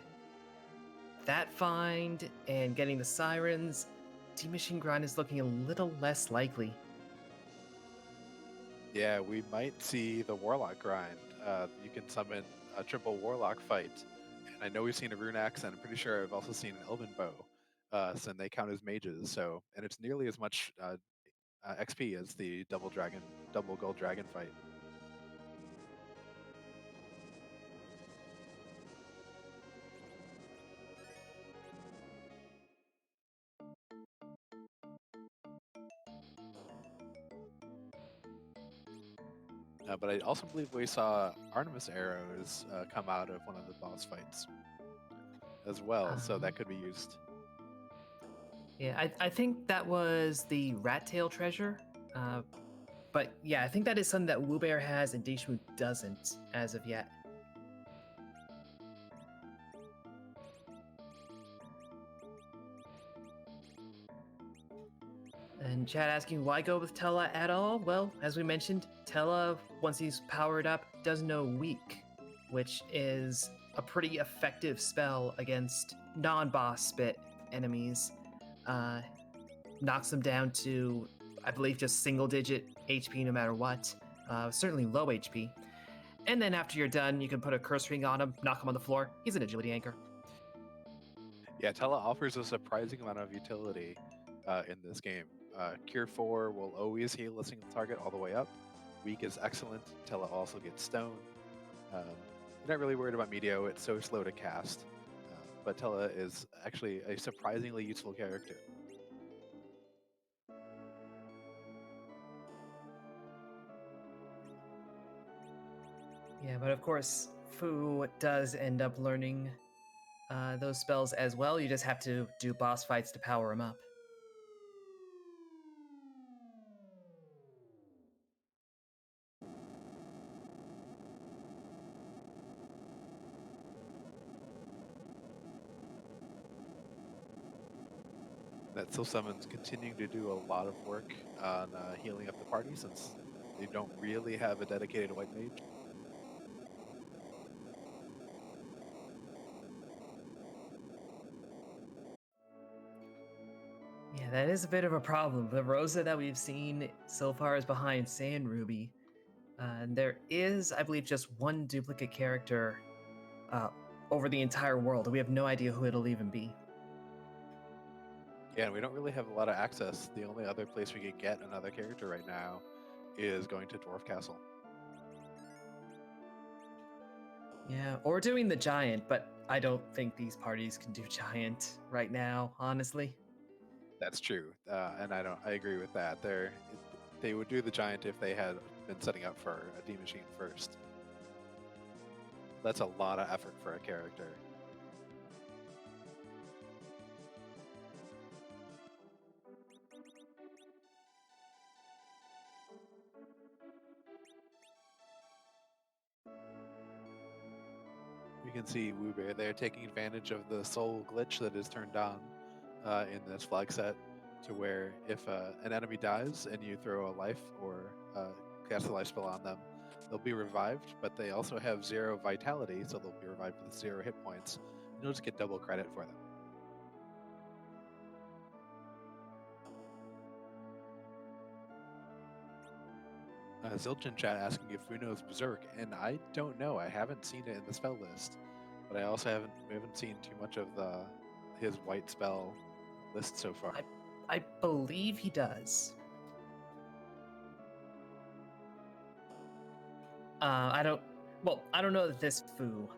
that find and getting the sirens, Demon Machine Grind is looking a little less likely. Yeah, we might see the Warlock grind. You can summon a triple Warlock fight. And I know we've seen a Rune Axe, and I'm pretty sure I've also seen an Elven Bow. So they count as mages. So, and it's nearly as much XP as the double gold dragon fight. But I also believe we saw Artemis arrows come out of one of the boss fights as well, so that could be used. Yeah, I think that was the rat tail treasure. But yeah, I think that is something that Wewbear has and Dshmoo doesn't as of yet. And Chad asking, why go with Tella at all? Well, as we mentioned, Tella, once he's powered up, does no weak, which is a pretty effective spell against non-boss spit enemies. Knocks them down to, I believe, just single-digit HP no matter what. Certainly low HP. And then after you're done, you can put a curse ring on him, knock him on the floor. He's an agility anchor. Yeah, Tella offers a surprising amount of utility in this game. Cure 4 will always heal a single target all the way up. Weak is excellent. Tella also gets stone. You're not really worried about Meteo, it's so slow to cast. But Tella is actually a surprisingly useful character. Yeah, but of course, Fu does end up learning those spells as well. You just have to do boss fights to power him up. That Soul Summon's continuing to do a lot of work on healing up the party since they don't really have a dedicated white mage. Yeah, that is a bit of a problem. The Rosa that we've seen so far is behind Sand Ruby. And there is, I believe, just one duplicate character uh, over the entire world. We have no idea who it'll even be. Yeah, and we don't really have a lot of access. The only other place we could get another character right now is going to Dwarf Castle. Yeah, or doing the Giant, but I don't think these parties can do Giant right now, honestly. That's true, and I agree with that. They would do the Giant if they had been setting up for a D Machine first. That's a lot of effort for a character. You can see Wewbear there taking advantage of the soul glitch that is turned on in this flag set, to where if an enemy dies and you throw a life or cast a life spell on them, they'll be revived, but they also have 0 vitality, so they'll be revived with 0 hit points, and you'll just get double credit for them. Zildjian chat asking if Fu knows Berserk, and I don't know. I haven't seen it in the spell list, but I also haven't seen too much of his white spell list so far. I believe he does. I don't know that this Fu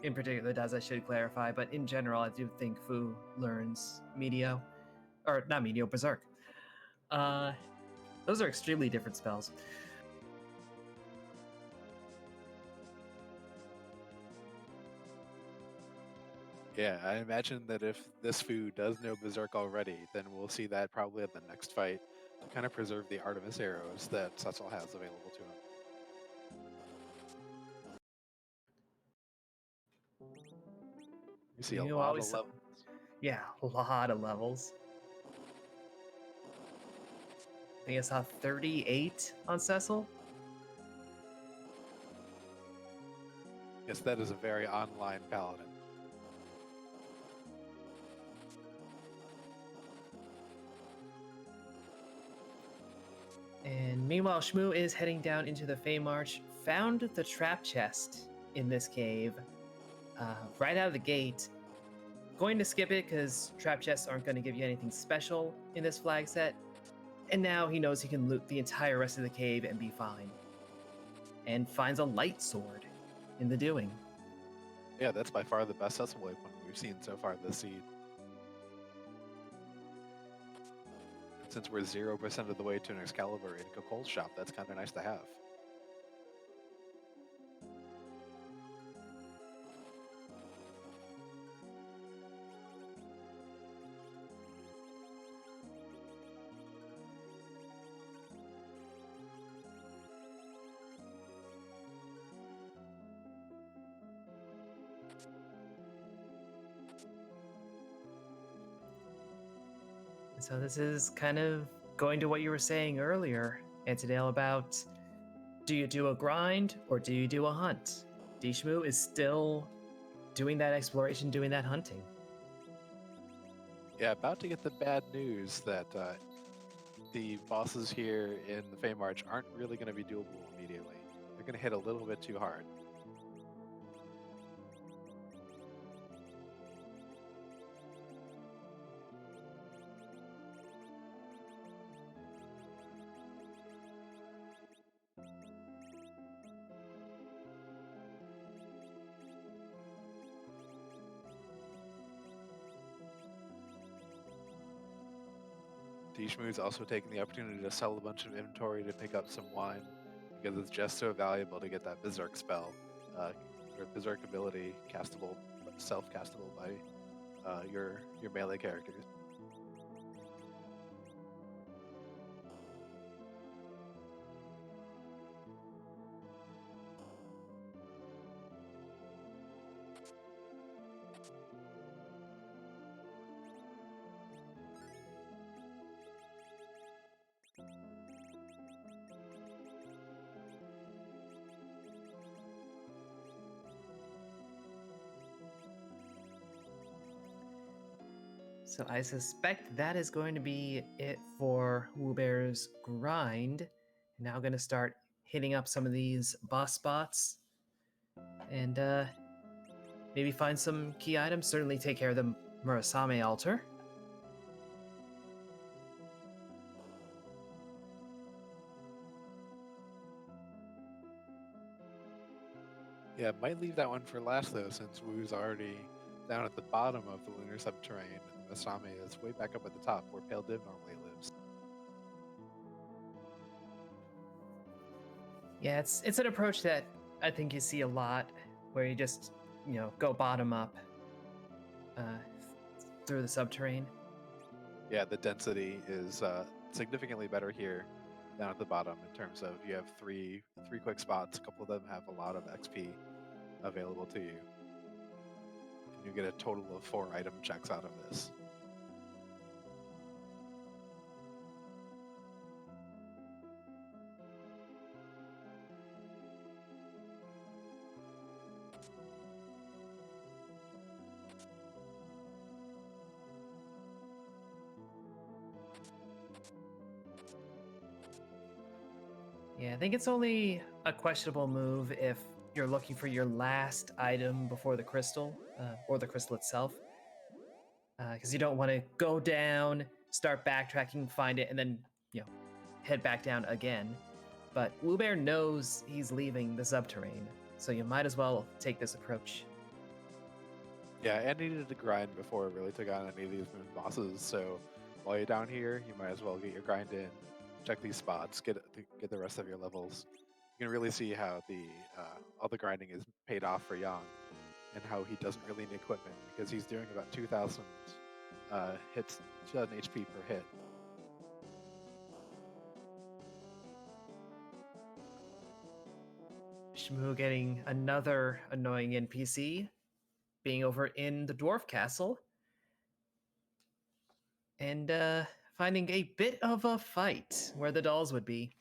in particular does, I should clarify, but in general, I do think Fu learns Medio, or not Medio, Berserk. Those are extremely different spells. Yeah, I imagine that if this Fu does know Berserk already, then we'll see that probably at the next fight to kind of preserve the Artemis arrows that Cecil has available to him. You see a lot of levels. Yeah, a lot of levels. I think I saw 38 on Cecil. Yes, that is a very online paladin. And meanwhile, Dshmoo is heading down into the Fey March, found the trap chest in this cave right out of the gate. Going to skip it because trap chests aren't going to give you anything special in this flag set. And now he knows he can loot the entire rest of the cave and be fine. And finds a light sword in the doing. Yeah, that's by far the best Cecil weapon we've seen so far this seed. Since we're 0% of the way to an Excalibur in Cocole's shop, that's kind of nice to have. So this is kind of going to what you were saying earlier, Antidale, about do you do a grind or do you do a hunt? Dshmoo is still doing that exploration, doing that hunting. Yeah, about to get the bad news that the bosses here in the Fey March aren't really going to be doable immediately. They're going to hit a little bit too hard. Dshmoo is also taking the opportunity to sell a bunch of inventory to pick up some wine, because it's just so valuable to get that Berserk spell, or Berserk ability castable, self-castable by your melee characters. So I suspect that is going to be it for Wewbear's grind. Now going to start hitting up some of these boss spots and maybe find some key items. Certainly take care of the Murasame altar. Yeah, might leave that one for last though, since Wu's already down at the bottom of the lunar subterranean, and Masame is way back up at the top where Pale Div normally lives. Yeah, it's an approach that I think you see a lot, where you just go bottom up through the subterranean. Yeah, the density is significantly better here down at the bottom in terms of you have three quick spots. A couple of them have a lot of XP available to you. And you get a total of 4 item checks out of this. Yeah, I think it's only a questionable move if you're looking for your last item before the crystal, or the crystal itself. Because you don't want to go down, start backtracking, find it, and then, head back down again. But Wewbear knows he's leaving the subterranean, so you might as well take this approach. Yeah, and needed to grind before it really took on any of these moon bosses, so while you're down here, you might as well get your grind in, check these spots, get the rest of your levels. You can really see how all the grinding is paid off for Yang, and how he doesn't really need equipment because he's doing about 2,000 hits, 2,000 HP per hit. Dshmoo getting another annoying NPC, being over in the dwarf castle, and finding a bit of a fight where the dolls would be.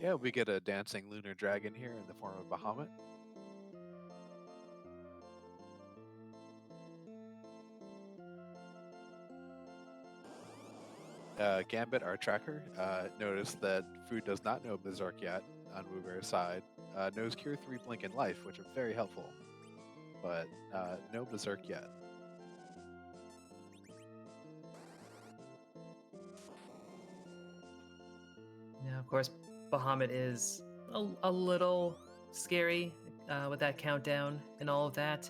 Yeah, we get a dancing lunar dragon here in the form of Bahamut. Gambit, our tracker, noticed that Food does not know Berserk yet on Wewbear's side. Knows Cure 3, Blink, and Life, which are very helpful, but no Berserk yet. Now, of course, Bahamut is a little scary with that countdown and all of that.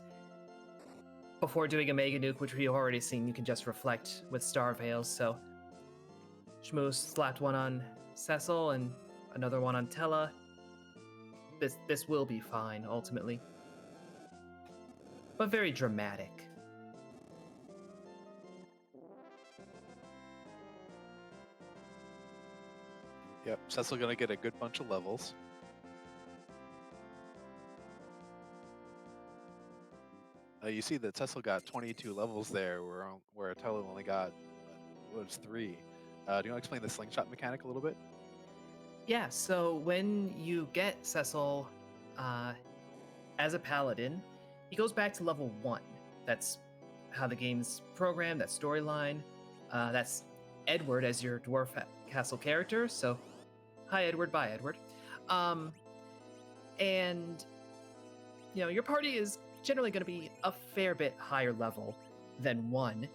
Before doing a Mega Nuke, which we've already seen, you can just reflect with Star Veils, so Dshmoo slapped one on Cecil and another one on Tella. This will be fine, ultimately. But very dramatic. Yep, Cecil gonna get a good bunch of levels. You see that Cecil got 22 levels there, where Tella only got, 3. Do you want to explain the slingshot mechanic a little bit? Yeah, so when you get Cecil as a paladin, he goes back to level 1. That's how the game's programmed, that storyline. That's Edward as your dwarf castle character, so hi Edward, bye Edward. And your party is generally going to be a fair bit higher level than 1.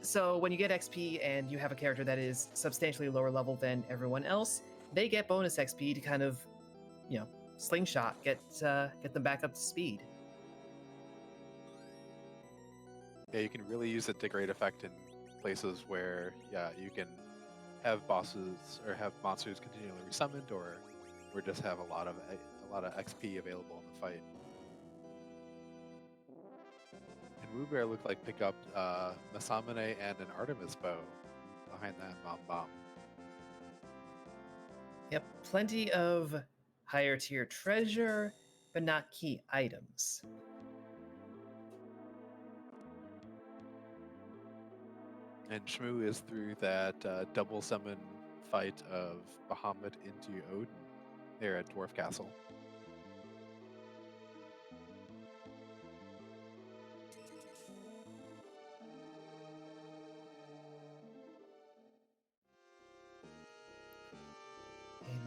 So when you get XP and you have a character that is substantially lower level than everyone else, they get bonus XP to kind of, slingshot, get them back up to speed. Yeah, you can really use it to great effect in places where, you can have bosses or have monsters continually resummoned, or just have a lot of XP available in the fight. And Wewbear looked like pick up Masamune and an Artemis bow behind that bomb. Yep, plenty of higher tier treasure, but not key items. And Dshmoo is through that double summon fight of Bahamut into Odin there at Dwarf Castle.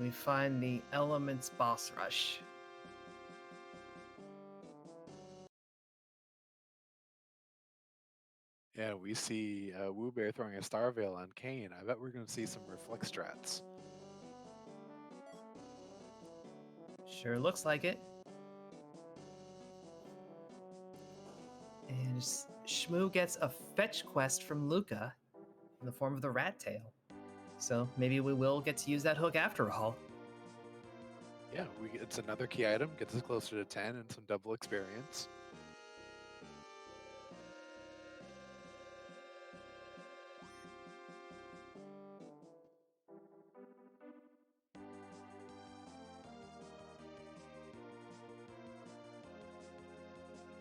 we find the Elements boss rush. Yeah, we see Wewbear throwing a Star Veil on Kane. I bet we're going to see some Reflect strats. Sure looks like it. And Dshmoo gets a fetch quest from Luca in the form of the rat tail. So maybe we will get to use that hook after all. Yeah, it's another key item, gets us closer to 10 and some double experience.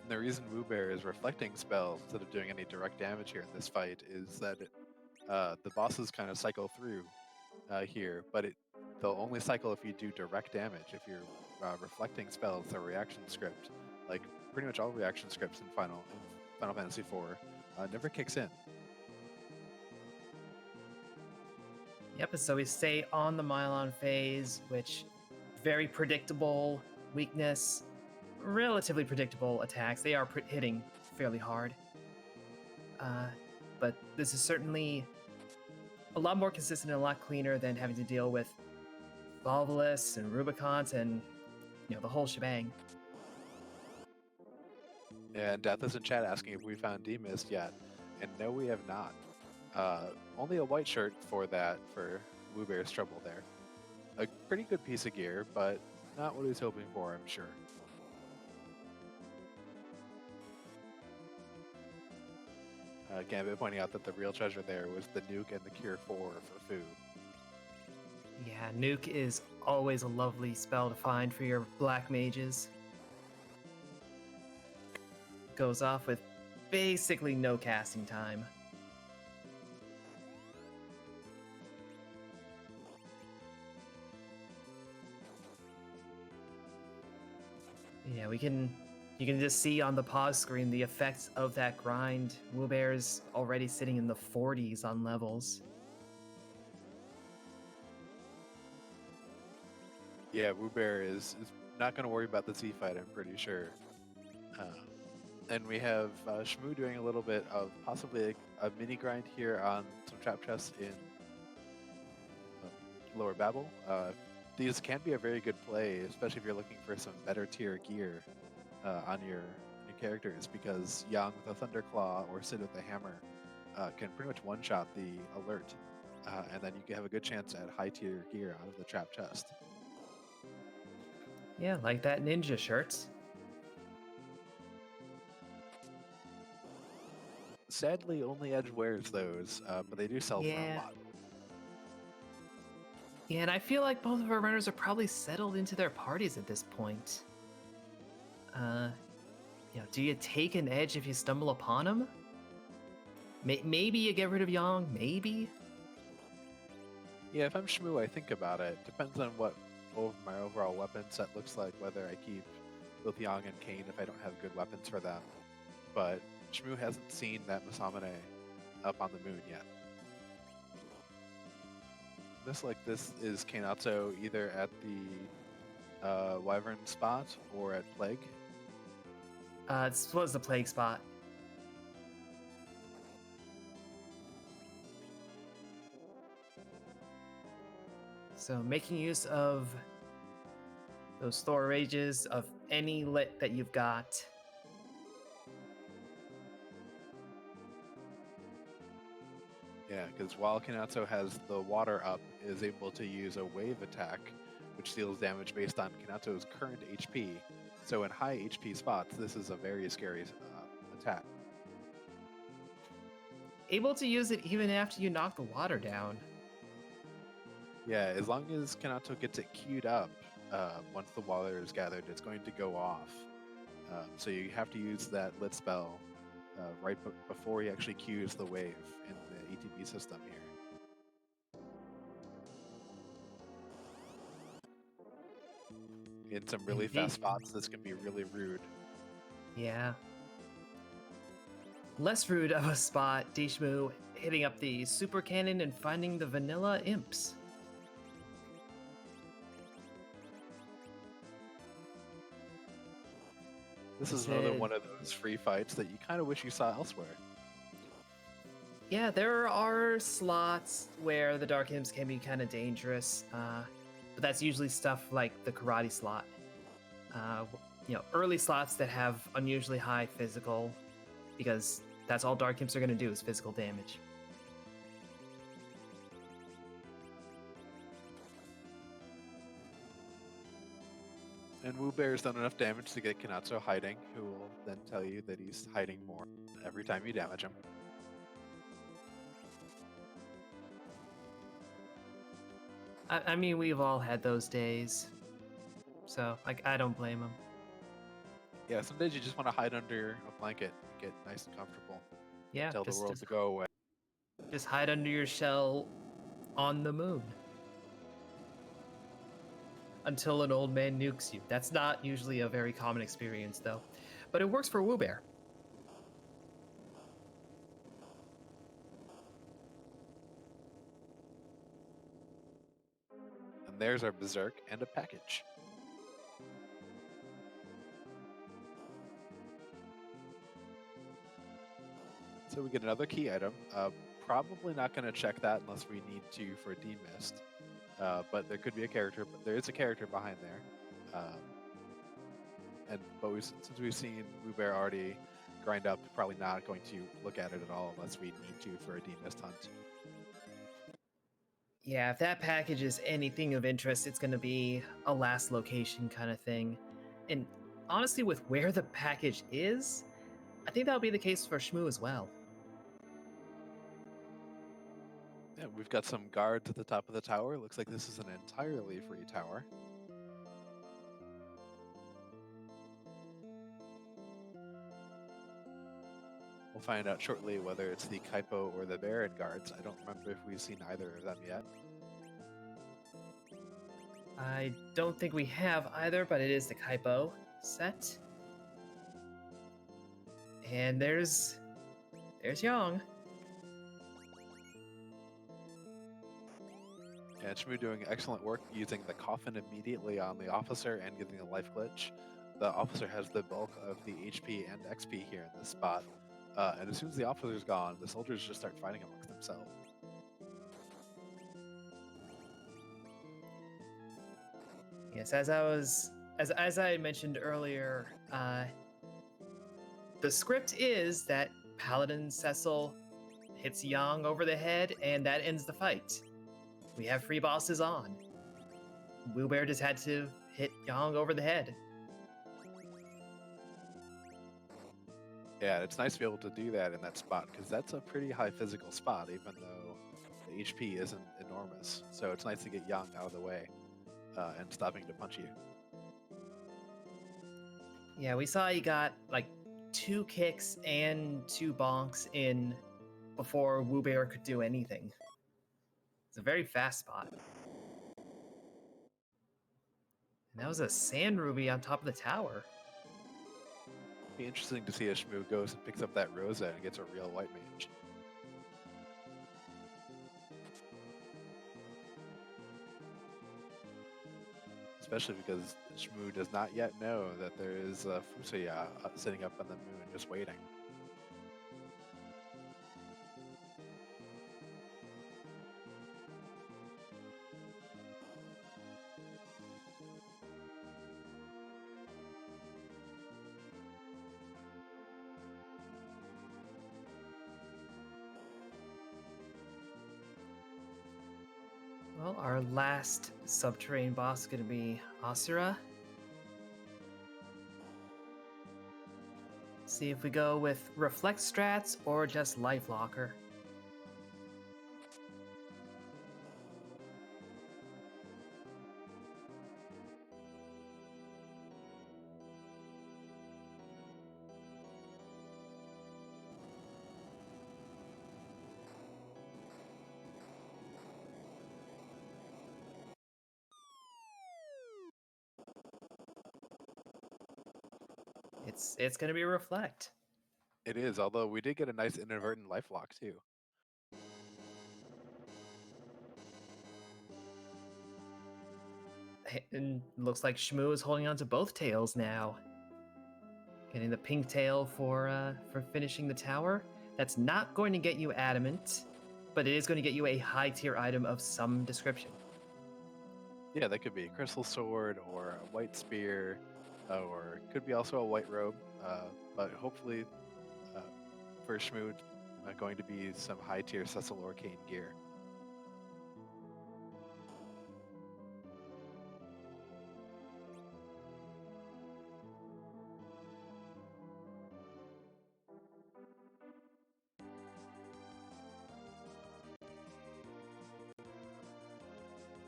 The reason Wewbear is reflecting spells instead of doing any direct damage here in this fight is that the bosses kind of cycle through here, but they'll only cycle if you do direct damage. If you're reflecting spells, the reaction script, like pretty much all reaction scripts in Final Fantasy IV, never kicks in. Yep, so we stay on the Mylon phase, which very predictable weakness, relatively predictable attacks. They are hitting fairly hard. But this is certainly a lot more consistent and a lot cleaner than having to deal with Volvulus and Rubicons and, the whole shebang. And Death is in chat asking if we found D-Mist yet. And no, we have not. Only a white shirt for Wewbear's trouble there. A pretty good piece of gear, but not what he was hoping for, I'm sure. Gambit pointing out that the real treasure there was the nuke and the cure 4 for Fu. Yeah, nuke is always a lovely spell to find for your black mages. Goes off with basically no casting time. Yeah, you can just see on the pause screen the effects of that grind. Wewbear's already sitting in the 40s on levels. Yeah, Wewbear is not going to worry about the Z fight, I'm pretty sure. And we have Dshmoo doing a little bit of possibly a mini grind here on some trap chests in Lower Babel. These can be a very good play, especially if you're looking for some better tier gear on your characters, because Yang with a Thunderclaw or Sid with a Hammer can pretty much one-shot the alert, and then you can have a good chance at high tier gear out of the trap chest. Yeah, like that ninja shirt. Sadly, only Edge wears those, but they do sell for a lot. Yeah, and I feel like both of our runners are probably settled into their parties at this point. Do you take an Edge if you stumble upon him? Maybe you get rid of Yang, maybe? Yeah, if I'm Dshmoo, I think about it. Depends on what my overall weapon set looks like, whether I keep both Yang and Kane if I don't have good weapons for them. But Dshmoo hasn't seen that Masamune up on the moon yet. This is Kainatsu either at the Wyvern spot or at Plague. This was the Plague spot. So making use of those Thor Rages, of any lit that you've got. Yeah, because while Kainatsu has the water up, is able to use a wave attack, which deals damage based on Kainatsu's current HP. So in high HP spots, this is a very scary attack. Able to use it even after you knock the water down. Yeah, as long as Kainatsu gets it queued up, once the water is gathered, it's going to go off. So you have to use that lit spell right before he actually queues the wave in the ATB system here. In some really fast spots, this can be really rude. Yeah. Less rude of a spot, Dshmoo hitting up the super cannon and finding the vanilla imps. This is another one of those free fights that you kind of wish you saw elsewhere. Yeah, there are slots where the Dark Imps can be kind of dangerous, but that's usually stuff like the karate slot. Early slots that have unusually high physical, because that's all Dark Imps are going to do is physical damage. And Wewbear's done enough damage to get Kanatsu hiding, who will then tell you that he's hiding more every time you damage him. I mean, we've all had those days, so I don't blame him. Yeah, some days you just want to hide under a blanket and get nice and comfortable. Yeah, Tell the world to go away. Just hide under your shell on the moon until an old man nukes you. That's not usually a very common experience, though, but it works for Wewbear. And there's our Berserk and a package. So we get another key item. Probably not going to check that unless we need to for demist. But there could be a character. But there is a character behind there. Since we've seen Wewbear already grind up, probably not going to look at it at all unless we need to for a demist hunt. Yeah, if that package is anything of interest, it's going to be a last location kind of thing. And honestly, with where the package is, I think that'll be the case for Dshmoo as well. Yeah, we've got some guards at the top of the tower. Looks like this is an entirely free tower. We'll find out shortly whether it's the Kaipo or the Baron guards. I don't remember if we've seen either of them yet. I don't think we have either, but it is the Kaipo set. And there's Yang. And Dshmoo doing excellent work using the coffin immediately on the officer and getting a life glitch. The officer has the bulk of the HP and XP here in this spot. And as soon as the officer's gone, the soldiers just start fighting amongst themselves. Yes, as I mentioned earlier, the script is that Paladin Cecil hits Yang over the head, and that ends the fight. We have free bosses on. Wewbear just had to hit Yang over the head. Yeah, it's nice to be able to do that in that spot, because that's a pretty high physical spot, even though the HP isn't enormous. So it's nice to get Yang out of the way and stopping to punch you. Yeah, we saw he got like 2 kicks and 2 bonks in before Wewbear could do anything. It's a very fast spot. And that was a sand ruby on top of the tower. Be interesting to see if Dshmoo goes and picks up that Rosa and gets a real white mage. Especially because Dshmoo does not yet know that there is Fusoya sitting up on the moon just waiting. Well, our last subterranean boss is going to be Asura. See if we go with Reflect strats or just Life Locker. It's going to be Reflect. It is, although we did get a nice inadvertent life lock too. And looks like Dshmoo is holding on to both tails now. Getting the pink tail for finishing the tower. That's not going to get you adamant, but it is going to get you a high tier item of some description. Yeah, that could be a crystal sword or a white spear, or it could be also a white robe. But hopefully, for Shmood, going to be some high tier Cecil Arcane gear.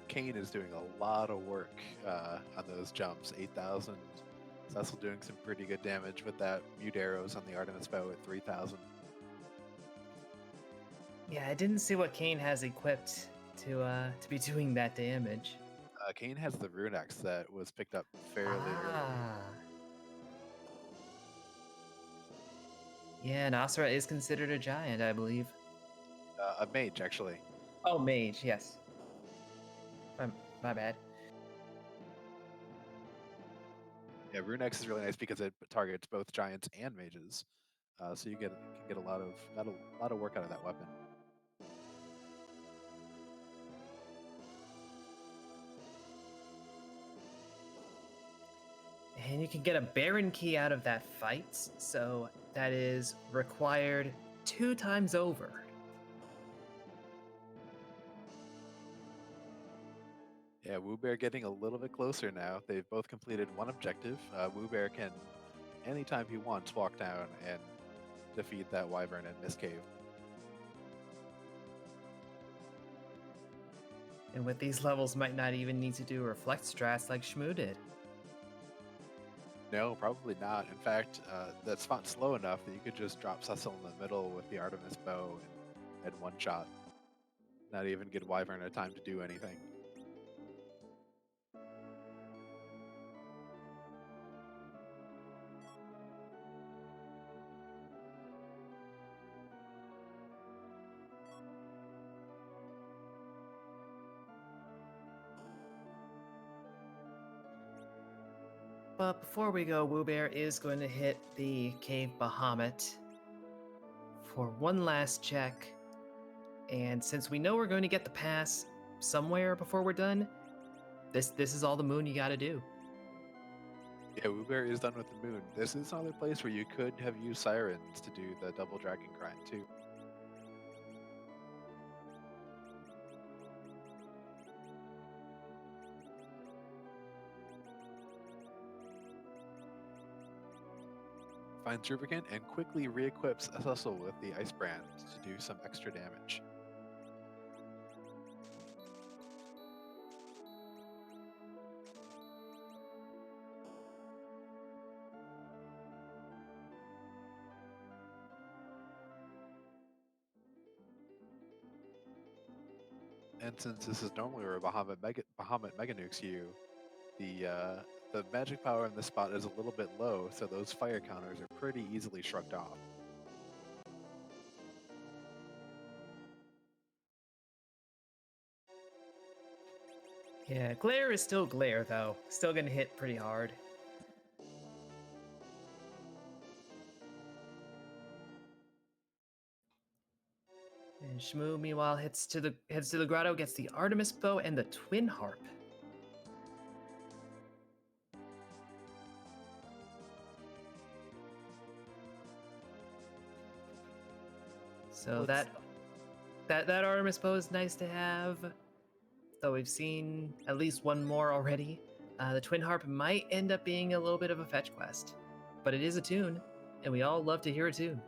Kane is doing a lot of work on those jumps. 8,000. Cecil doing some pretty good damage with that mute arrows on the Artemis bow at 3,000. Yeah, I didn't see what Kane has equipped to be doing that damage. Kane has the rune axe that was picked up fairly early. Yeah, Nasra is considered a giant, I believe. A mage, actually. Oh, mage, yes. My bad. Yeah, rune axe is really nice because it targets both giants and mages, so you can get a lot of work out of that weapon. And you can get a Baron key out of that fight, so that is required 2 times over. Yeah, Wewbear getting a little bit closer now. They've both completed one objective. Wewbear can, anytime he wants, walk down and defeat that wyvern in this cave. And with these levels, might not even need to do reflect strats like Dshmoo did. No, probably not. In fact, that spot's slow enough that you could just drop Cecil in the middle with the Artemis bow and one shot. Not even give Wyvern a time to do anything. But before we go, Wewbear is going to hit the Cave Bahamut for one last check. And since we know we're going to get the pass somewhere before we're done, this is all the moon you gotta do. Yeah, Wewbear is done with the moon. This is another place where you could have used sirens to do the double dragon grind too. Finds Rubicant and quickly re-equips Cecil with the Ice Brand to do some extra damage. And since this is normally where Bahamut Mega Nukes you, the magic power in this spot is a little bit low, so those fire counters are pretty easily shrugged off. Yeah, Glare is still Glare, though. Still gonna hit pretty hard. And Dshmoo, meanwhile, heads to the grotto, gets the Artemis bow and the Twin Harp. So that Artemis bow is nice to have, though we've seen at least one more already. The Twin Harp might end up being a little bit of a fetch quest, but it is a tune, and we all love to hear a tune.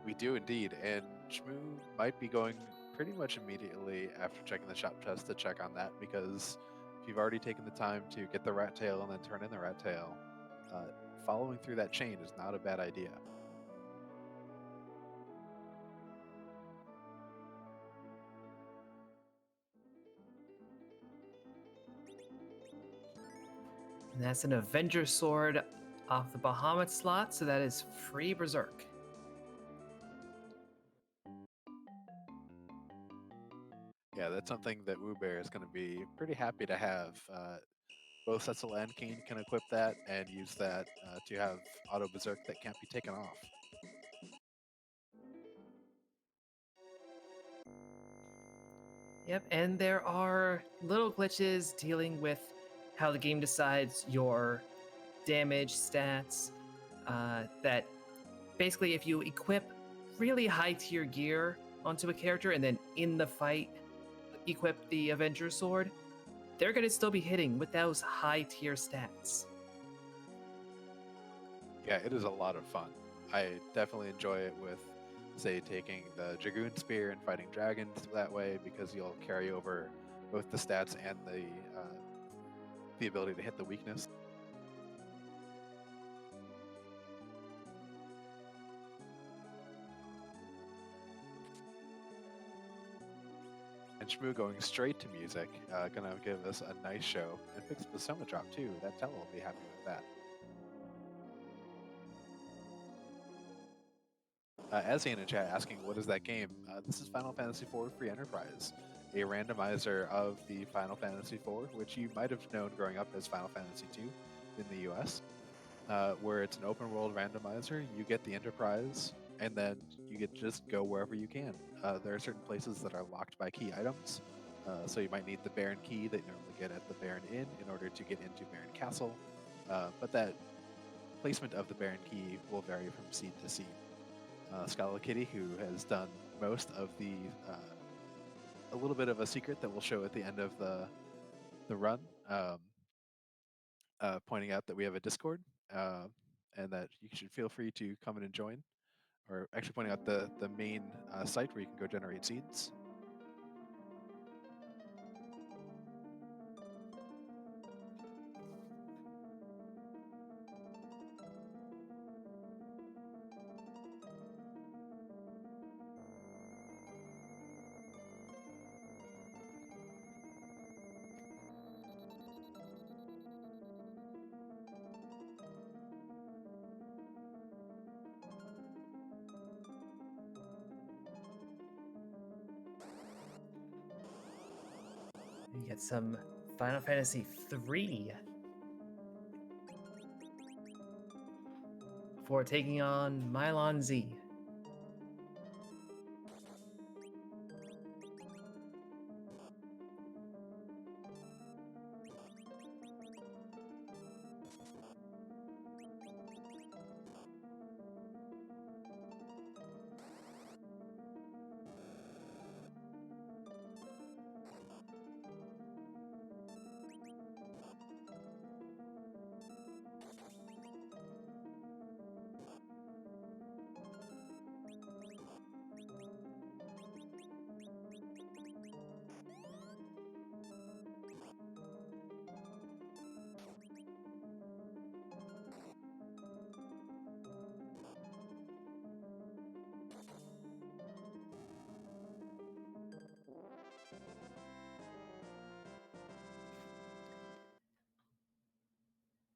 We do indeed, and Dshmoo might be going pretty much immediately after checking the shop chest to check on that, because if you've already taken the time to get the rat tail and then turn in the rat tail, following through that chain is not a bad idea. And that's an Avenger Sword off the Bahamut slot, so that is free Berserk. Yeah, that's something that Wewbear is going to be pretty happy to have. Both Cecil and Keen can equip that and use that to have auto berserk that can't be taken off. Yep, and there are little glitches dealing with how the game decides your damage stats. That basically, if you equip really high tier gear onto a character and then in the fight equip the Avenger Sword, they're going to still be hitting with those high tier stats. Yeah, it is a lot of fun. I definitely enjoy it with, say, taking the Dragoon Spear and fighting dragons that way, because you'll carry over both the stats and the ability to hit the weakness. And Dshmoo going straight to music, gonna give us a nice show. And fix the Soma drop too. That Tell will be happy with that. Ezzy in the chat asking, what is that game? This is Final Fantasy IV Free Enterprise, a randomizer of the Final Fantasy IV, which you might have known growing up as Final Fantasy II in the US, where it's an open world randomizer. You get the Enterprise, and then you get to just go wherever you can. There are certain places that are locked by key items, so you might need the Baron key that you normally get at the Baron Inn in order to get into Baron Castle, but that placement of the Baron key will vary from seed to seed. Scala Kitty, who has done most of a little bit of a secret that we'll show at the end of the run, pointing out that we have a Discord, and that you should feel free to come in and join, or actually pointing out the main site where you can go generate seeds. You get some Final Fantasy III for taking on Mylon Z.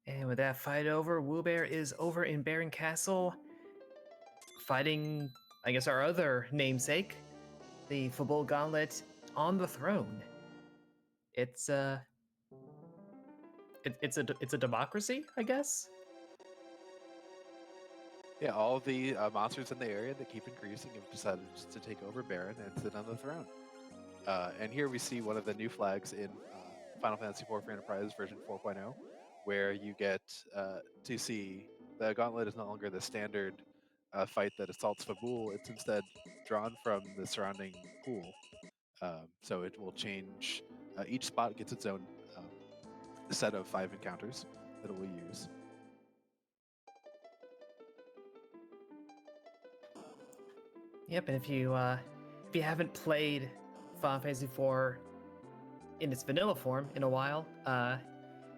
And with that fight over, Wewbear is over in Baron Castle, fighting, I guess, our other namesake, the Fabul Gauntlet, on the throne. It's it's a democracy, I guess. Yeah, all the monsters in the area that keep increasing have decided just to take over Baron and sit on the throne. And here we see one of the new flags in Final Fantasy IV Free Enterprise version 4.0, where you get to see the Gauntlet is no longer the standard fight that assaults Fabul. It's instead drawn from the surrounding pool. So it will change. Each spot gets its own set of 5 encounters that it will use. Yep, and if you haven't played Final Fantasy IV in its vanilla form in a while,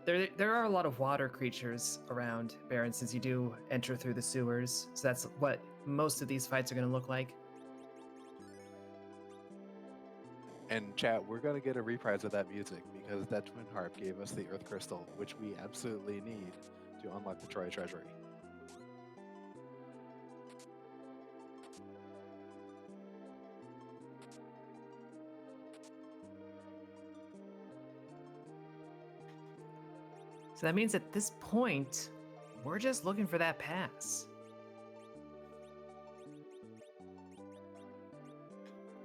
there are a lot of water creatures around Baron, since you do enter through the sewers. So that's what most of these fights are going to look like. And chat, we're going to get a reprise of that music, because that Twin Harp gave us the Earth Crystal, which we absolutely need to unlock the Troy Treasury. So that means at this point, we're just looking for that pass.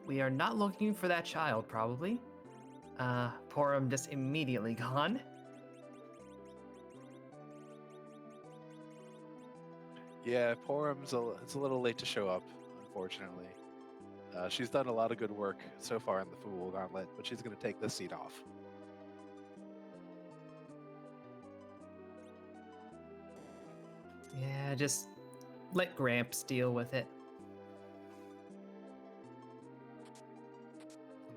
We are not looking for that child, probably. Porum just immediately gone. Yeah, Porum's it's a little late to show up, unfortunately. She's done a lot of good work so far in the Fool Gauntlet, but she's going to take this seat off. Yeah, just let Gramps deal with it.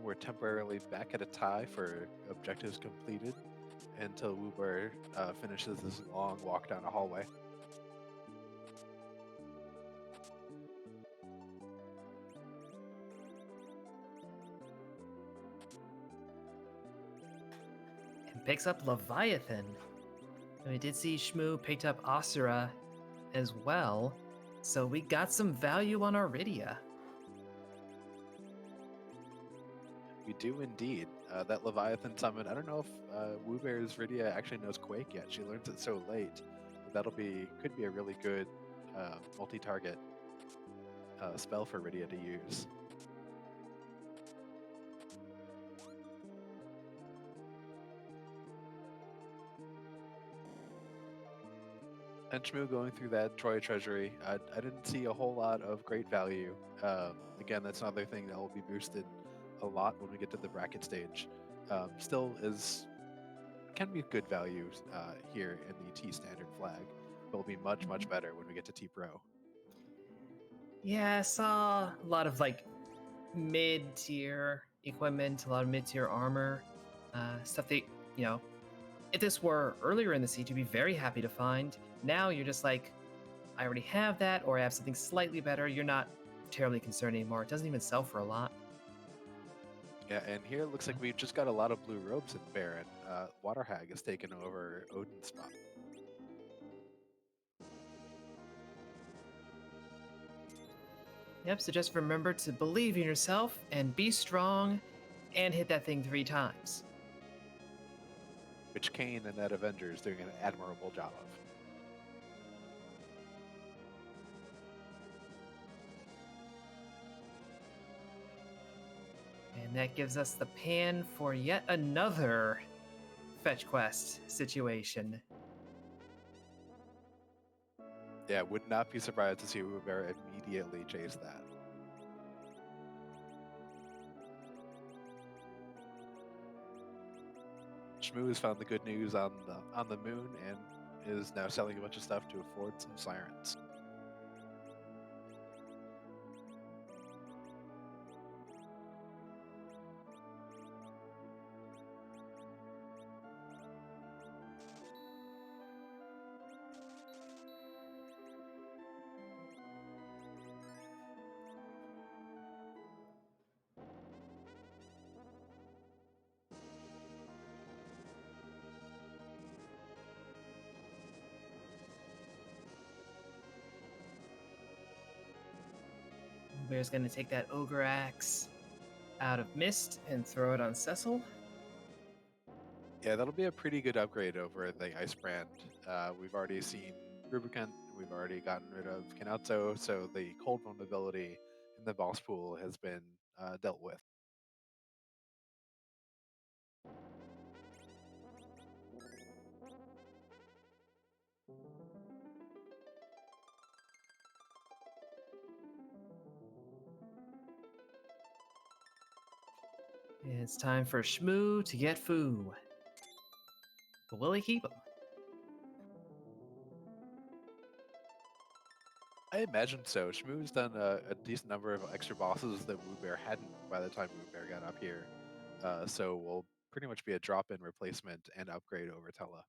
We're temporarily back at a tie for objectives completed until Wewbear finishes this long walk down a hallway. And picks up Leviathan. And we did see Dshmoo picked up Asura as well, so we got some value on our Rydia. We do indeed. That Leviathan summon, I don't know if Wewbear's Rydia actually knows Quake yet. She learns it so late. But could be a really good multi-target spell for Rydia to use. And Dshmoo going through that Troy Treasury, I didn't see a whole lot of great value. Again, that's another thing that will be boosted a lot when we get to the bracket stage. Still can be good value here in the T standard flag, but will be much better when we get to T Pro. Yeah, I saw a lot of like mid-tier equipment, a lot of mid-tier armor, stuff that, you know, if this were earlier in the siege, you'd be very happy to find. Now you're just like, I already have that, or I have something slightly better. You're not terribly concerned anymore. It doesn't even sell for a lot. Yeah, and here it looks like we've just got a lot of blue robes in Baron. Waterhag has taken over Odin's spot. Yep, so just remember to believe in yourself and be strong and hit that thing 3 times. Which Kane and that Avenger is doing an admirable job of. And that gives us the pan for yet another fetch quest situation. Yeah, would not be surprised to see Wewbear immediately chase that. Dshmoo has found the good news on the moon and is now selling a bunch of stuff to afford some sirens. We're going to take that Ogre Axe out of Mist and throw it on Cecil. Yeah, that'll be a pretty good upgrade over the Ice Brand. We've already seen Rubicant, we've already gotten rid of Kinatsu, so the cold vulnerability in the boss pool has been dealt with. It's time for Dshmoo to get Foo. But will he keep him? I imagine so. Dshmoo's done a decent number of extra bosses that Wewbear hadn't by the time Wewbear got up here. So will pretty much be a drop-in replacement and upgrade over Tella.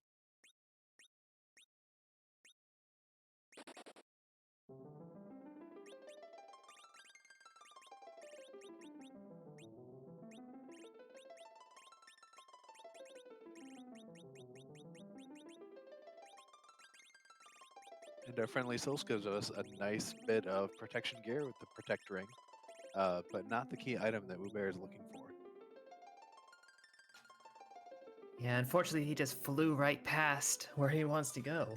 And our friendly Sils gives us a nice bit of protection gear with the Protect Ring, but not the key item that Wewbear is looking for. Yeah, unfortunately, he just flew right past where he wants to go.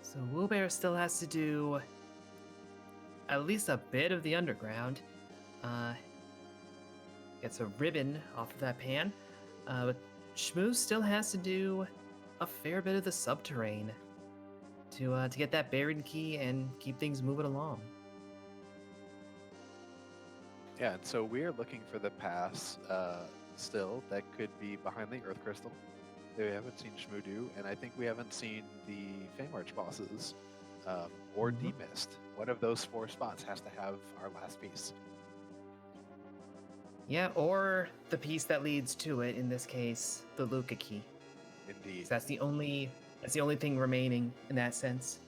So Wewbear still has to do at least a bit of the underground. Gets a ribbon off of that pan. But Dshmoo still has to do a fair bit of the subterrane to get that buried key and keep things moving along. Yeah, and so we are looking for the pass still that could be behind the Earth Crystal that we haven't seen Dshmoo do, and I think we haven't seen the Fame Arch bosses or D-Mist. One of those 4 spots has to have our last piece. Yeah, or the piece that leads to it, in this case, the Luca key. Indeed. So that's the only thing remaining in that sense.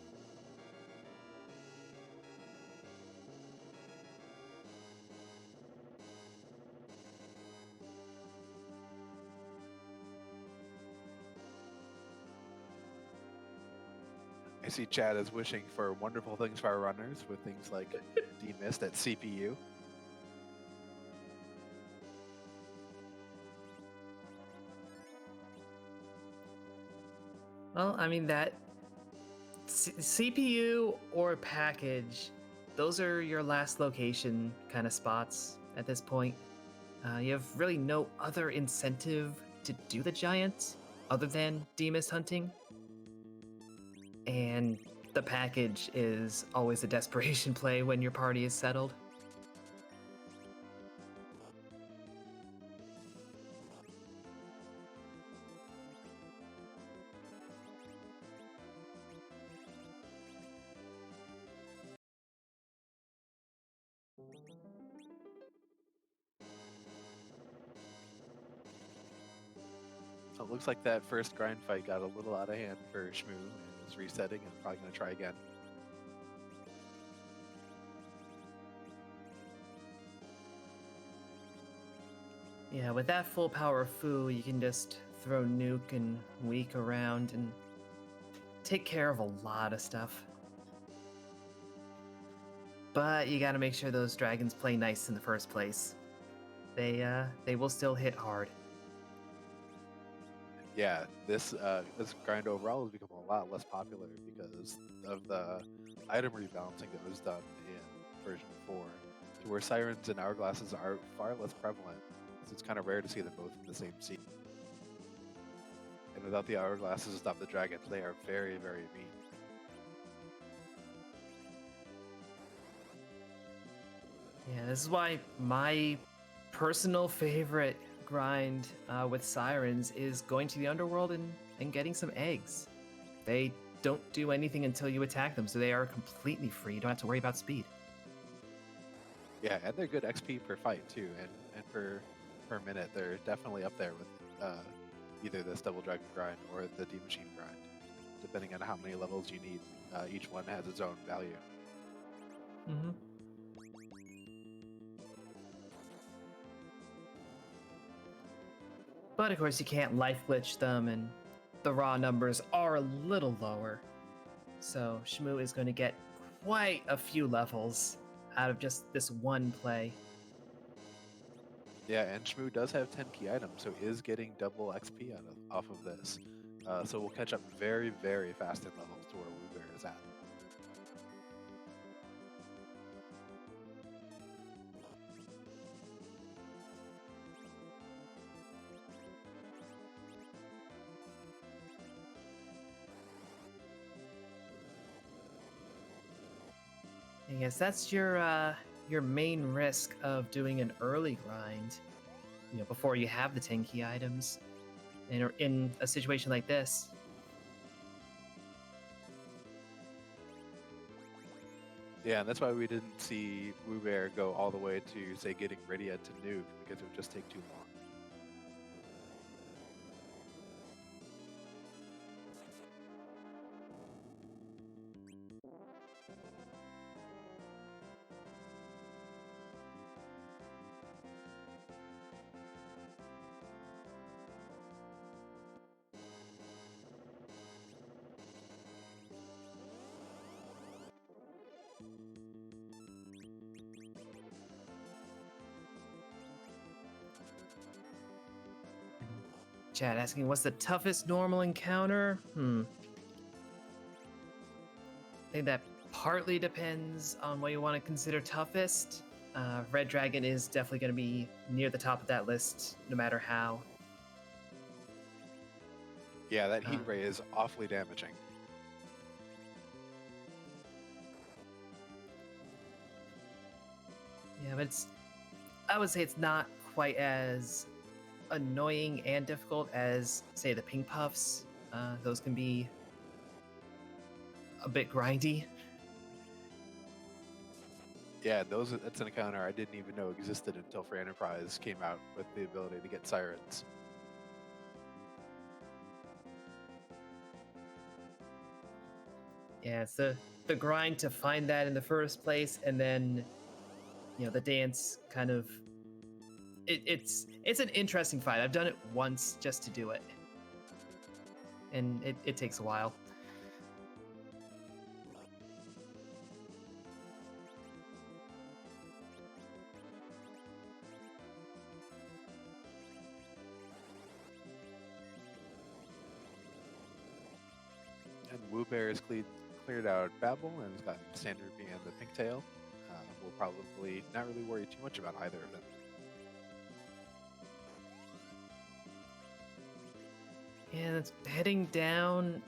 I see Chad is wishing for wonderful things for our runners with things like D-Mist at CPU. Well, I mean, that CPU or package, those are your last location kind of spots at this point. You have really no other incentive to do the giant other than D-Mist hunting. And the package is always a desperation play when your party is settled. So it looks like that first grind fight got a little out of hand for Dshmoo and is resetting and probably going to try again. Yeah, with that full power Fu, you can just throw Nuke and Weak around and take care of a lot of stuff. But you gotta make sure those dragons play nice in the first place. They will still hit hard. Yeah, this grind overall has become a lot less popular because of the item rebalancing that was done in version 4, to where sirens and hourglasses are far less prevalent. So it's kind of rare to see them both in the same scene. And without the hourglasses to stop the dragons, they are very, very mean. Yeah, this is why my personal favorite grind with sirens is going to the underworld and getting some eggs. They don't do anything until you attack them, so they are completely free. You don't have to worry about speed. Yeah, and they're good XP per fight too, and per minute. They're definitely up there with either this double dragon grind or the D machine grind, depending on how many levels you need. Each one has its own value. Mm-hmm. But of course, you can't life glitch them, and the raw numbers are a little lower. So Dshmoo is going to get quite a few levels out of just this one play. Yeah, and Dshmoo does have 10 key items, so is getting double XP off of this. So we'll catch up very, very fast in levels to where Wewbear is at. I guess that's your main risk of doing an early grind, before you have the 10 key items. And in a situation like this, Yeah, and that's why we didn't see Wewbear go all the way to, say, getting Rydia to nuke, because it would just take too long. Chad asking, what's the toughest normal encounter? I think that partly depends on what you want to consider toughest. Red Dragon is definitely going to be near the top of that list, no matter how. Yeah, that heat ray is awfully damaging. Yeah, but I would say it's not quite as annoying and difficult as, say, the pink puffs. Those can be a bit grindy. Yeah, that's an encounter I didn't even know existed until Free Enterprise came out with the ability to get sirens. Yeah, it's the grind to find that in the first place, and then the dance kind of it's an interesting fight. I've done it once just to do it, and it takes a while. And Wewbear has cleared out Fabul and has gotten Sand Rupee and the Pinktail. We'll probably not really worry too much about either of them. And heading down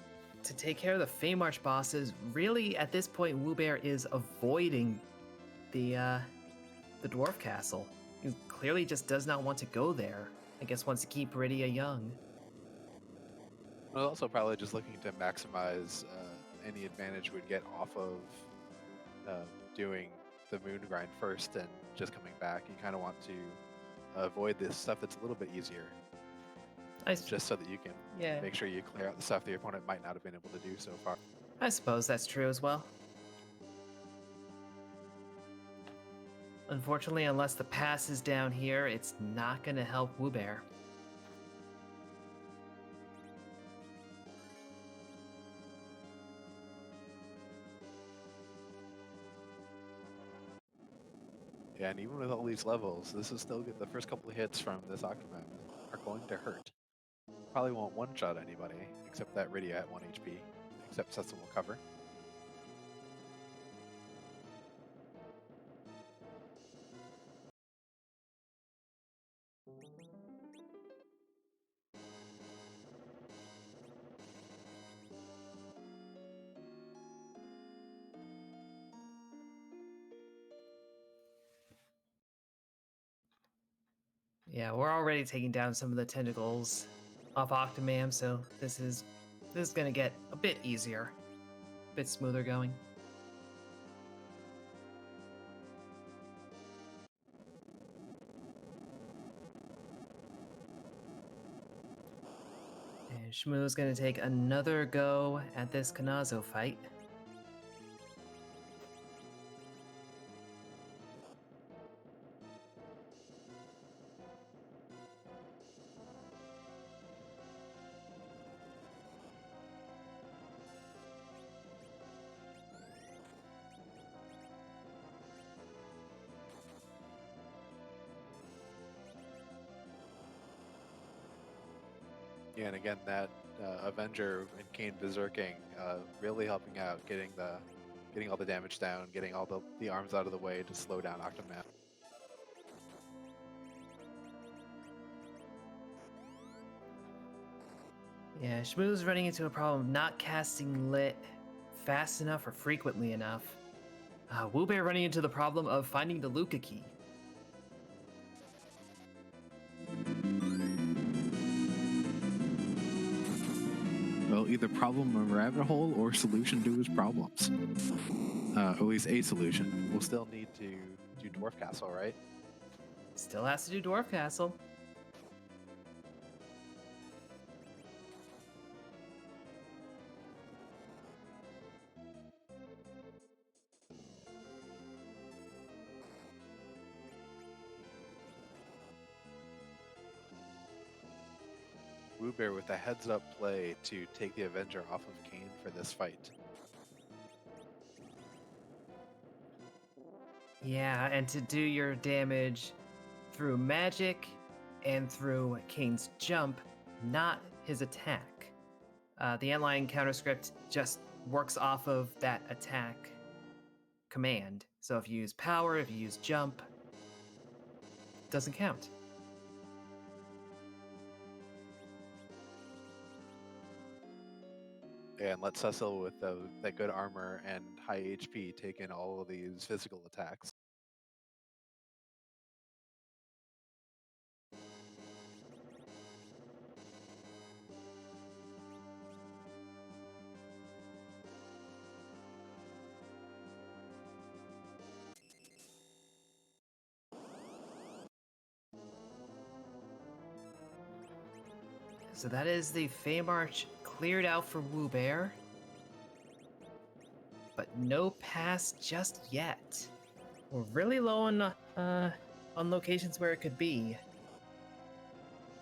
to take care of the Feymarch bosses. Really, at this point, Wewbear is avoiding the dwarf castle. He clearly just does not want to go there. I guess wants to keep Rydia young. Well, also probably just looking to maximize any advantage we'd get off of doing the moon grind first and just coming back. You kind of want to avoid this stuff that's a little bit easier. Just so that you can make sure you clear out the stuff the opponent might not have been able to do so far. I suppose that's true as well. Unfortunately, unless the pass is down here, it's not going to help Wewbear. Yeah, and even with all these levels, this is still good. The first couple of hits from this Octomom are going to hurt. Probably won't one-shot anybody, except that Rydia at 1 HP, except Setsa will cover. Yeah, we're already taking down some of the tentacles off Octomam, so this is gonna get a bit easier, a bit smoother going. And Dshmoo gonna take another go at this Kanazo fight. Yeah, and again, that Avenger and Kane berserking really helping out, getting all the damage down, getting all the arms out of the way to slow down Octomam. Yeah, Dshmoo's running into a problem of not casting Lit fast enough or frequently enough. Wewbear running into the problem of finding the Luca key. Well, either problem of rabbit hole or solution to his problems. At least a solution. We'll still need to do Dwarf Castle, right? Still has to do Dwarf Castle. Wewbear with a heads-up play to take the Avenger off of Kane for this fight. Yeah, and to do your damage through magic and through Kane's jump, not his attack. The Antlion counterscript just works off of that attack command. So if you use power, if you use jump, doesn't count. And let Cecil with that good armor and high HP take in all of these physical attacks. So that is the Fey March cleared out for Wewbear. But no pass just yet. We're really low on locations where it could be.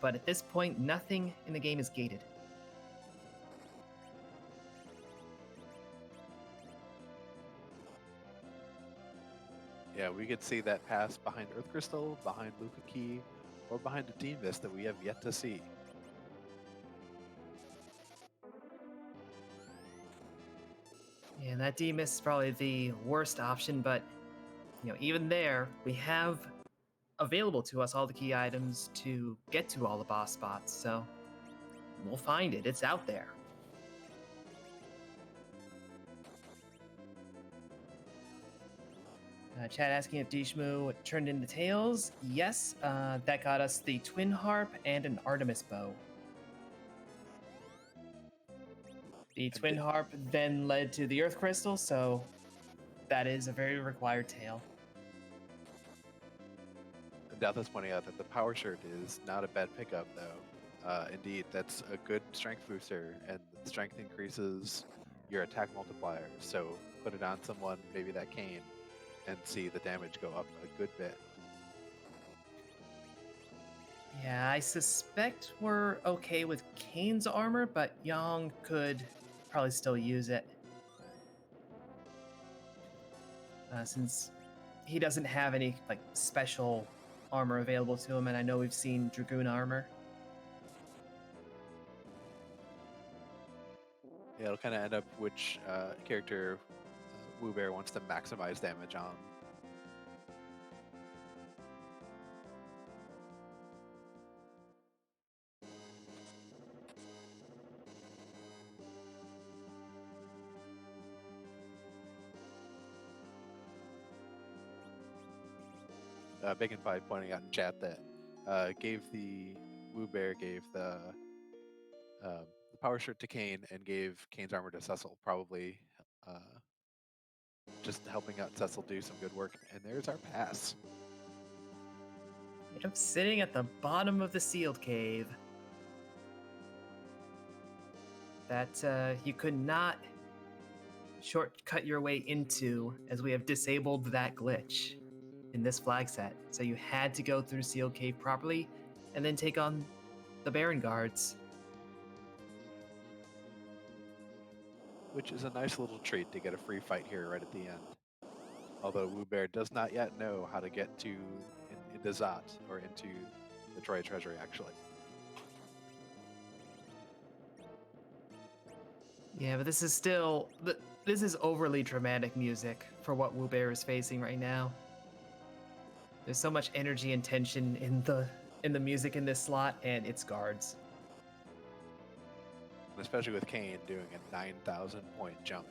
But at this point, nothing in the game is gated. Yeah, we could see that pass behind Earth Crystal, behind Luca Key, or behind a Team Mist that we have yet to see. Yeah, and that D-Miss is probably the worst option, but even there, we have available to us all the key items to get to all the boss spots, so we'll find it. It's out there. Chad asking if Dshmoo turned into tails. Yes, that got us the Twin Harp and an Artemis bow. The Twin Harp then led to the Earth Crystal, so that is a very required tail. Death is pointing out that the Power Shirt is not a bad pickup, though. Indeed, that's a good strength booster, and strength increases your attack multiplier. So put it on someone, maybe that Kane, and see the damage go up a good bit. Yeah, I suspect we're okay with Kane's armor, but Yang could probably still use it. Since he doesn't have any special armor available to him, and I know we've seen Dragoon armor. Yeah, it'll kind of end up which character Wewbear wants to maximize damage on. Bacon Pie pointing out in chat that Wewbear gave the Power Shirt to Kane and gave Kane's armor to Cecil, probably just helping out Cecil do some good work. And there's our pass. I'm sitting at the bottom of the sealed cave. That you could not shortcut your way into, as we have disabled that glitch in this flag set. So you had to go through sealed cave properly and then take on the Baron guards. Which is a nice little treat to get a free fight here right at the end. Although Wewbear does not yet know how to get into Zot or into the Troy Treasury, actually. Yeah, but this is overly dramatic music for what Wewbear is facing right now. There's so much energy and tension in the music in this slot and its guards. Especially with Kane doing a 9,000 point jump.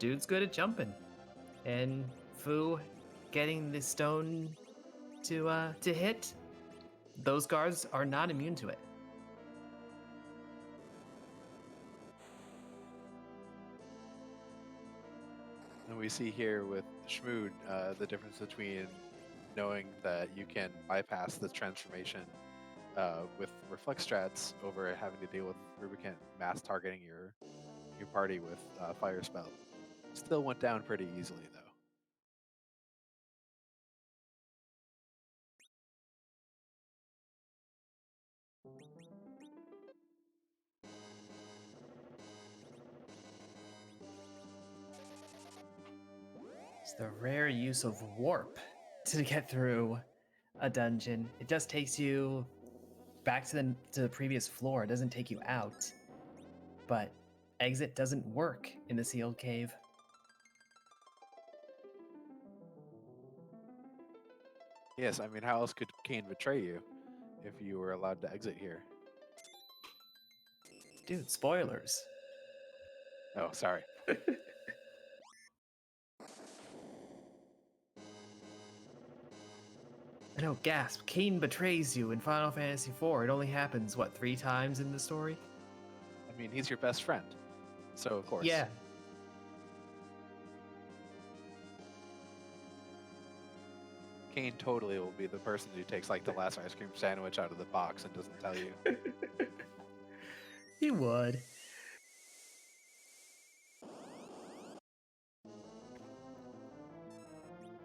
Dude's good at jumping. And Fu getting the stone to hit, those guards are not immune to it. And we see here with Dshmoo the difference between knowing that you can bypass the transformation with reflex strats over having to deal with Rubicant mass targeting your party with fire spell. Still went down pretty easily though. The rare use of warp to get through a dungeon. It just takes you back to the previous floor. It doesn't take you out. But exit doesn't work in the sealed cave. Yes, I mean, how else could Kane betray you if you were allowed to exit here? Dude, spoilers. Oh, sorry. I know, gasp. Cain betrays you in Final Fantasy IV. It only happens, what, 3 times in the story? I mean, he's your best friend, so of course. Yeah. Kane totally will be the person who takes like the last ice cream sandwich out of the box and doesn't tell you. He would.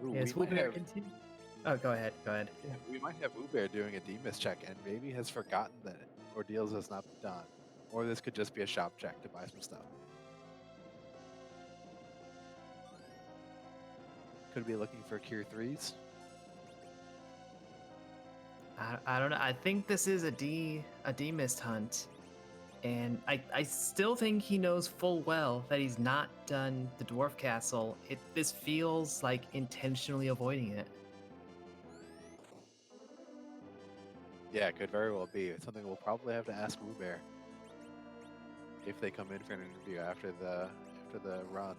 Ooh, Yes, we might have, continue. Oh, go ahead. Go ahead. yeah, we might have Wewbear doing a Demus check and maybe has forgotten that Ordeals has not been done. Or this could just be a shop check to buy some stuff. Could be looking for Cure 3s. I don't know. I think this is a demist hunt. And I still think he knows full well that he's not done the dwarf castle. This feels like intentionally avoiding it. Yeah, it could very well be. It's something we'll probably have to ask Wewbear if they come in for an interview after the run.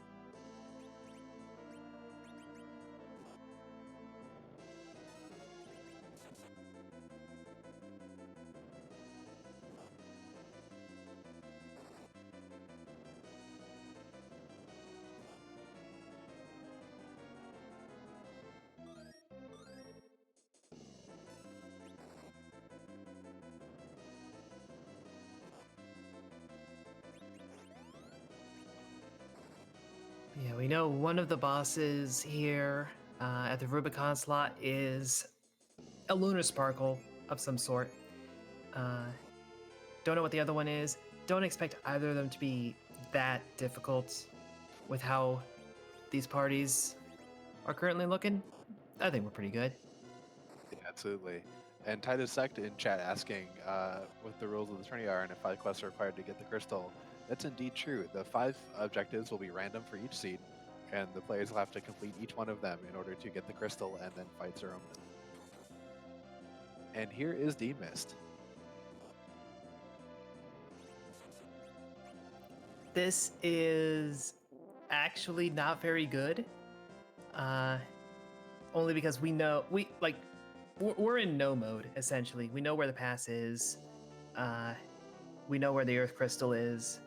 Yeah, we know one of the bosses here at the Rubicon slot is a lunar sparkle of some sort. Don't know what the other one is. Don't expect either of them to be that difficult with how these parties are currently looking. I think we're pretty good. Yeah, absolutely. And Titus Sect in chat asking what the rules of the tourney are and if 5 quests are required to get the crystal. That's indeed true. The 5 objectives will be random for each seed, and the players will have to complete each one of them in order to get the crystal, and then fights are open. And here is Demist. This is actually not very good. Only because we're in no mode essentially. We know where the pass is. We know where the Earth Crystal is.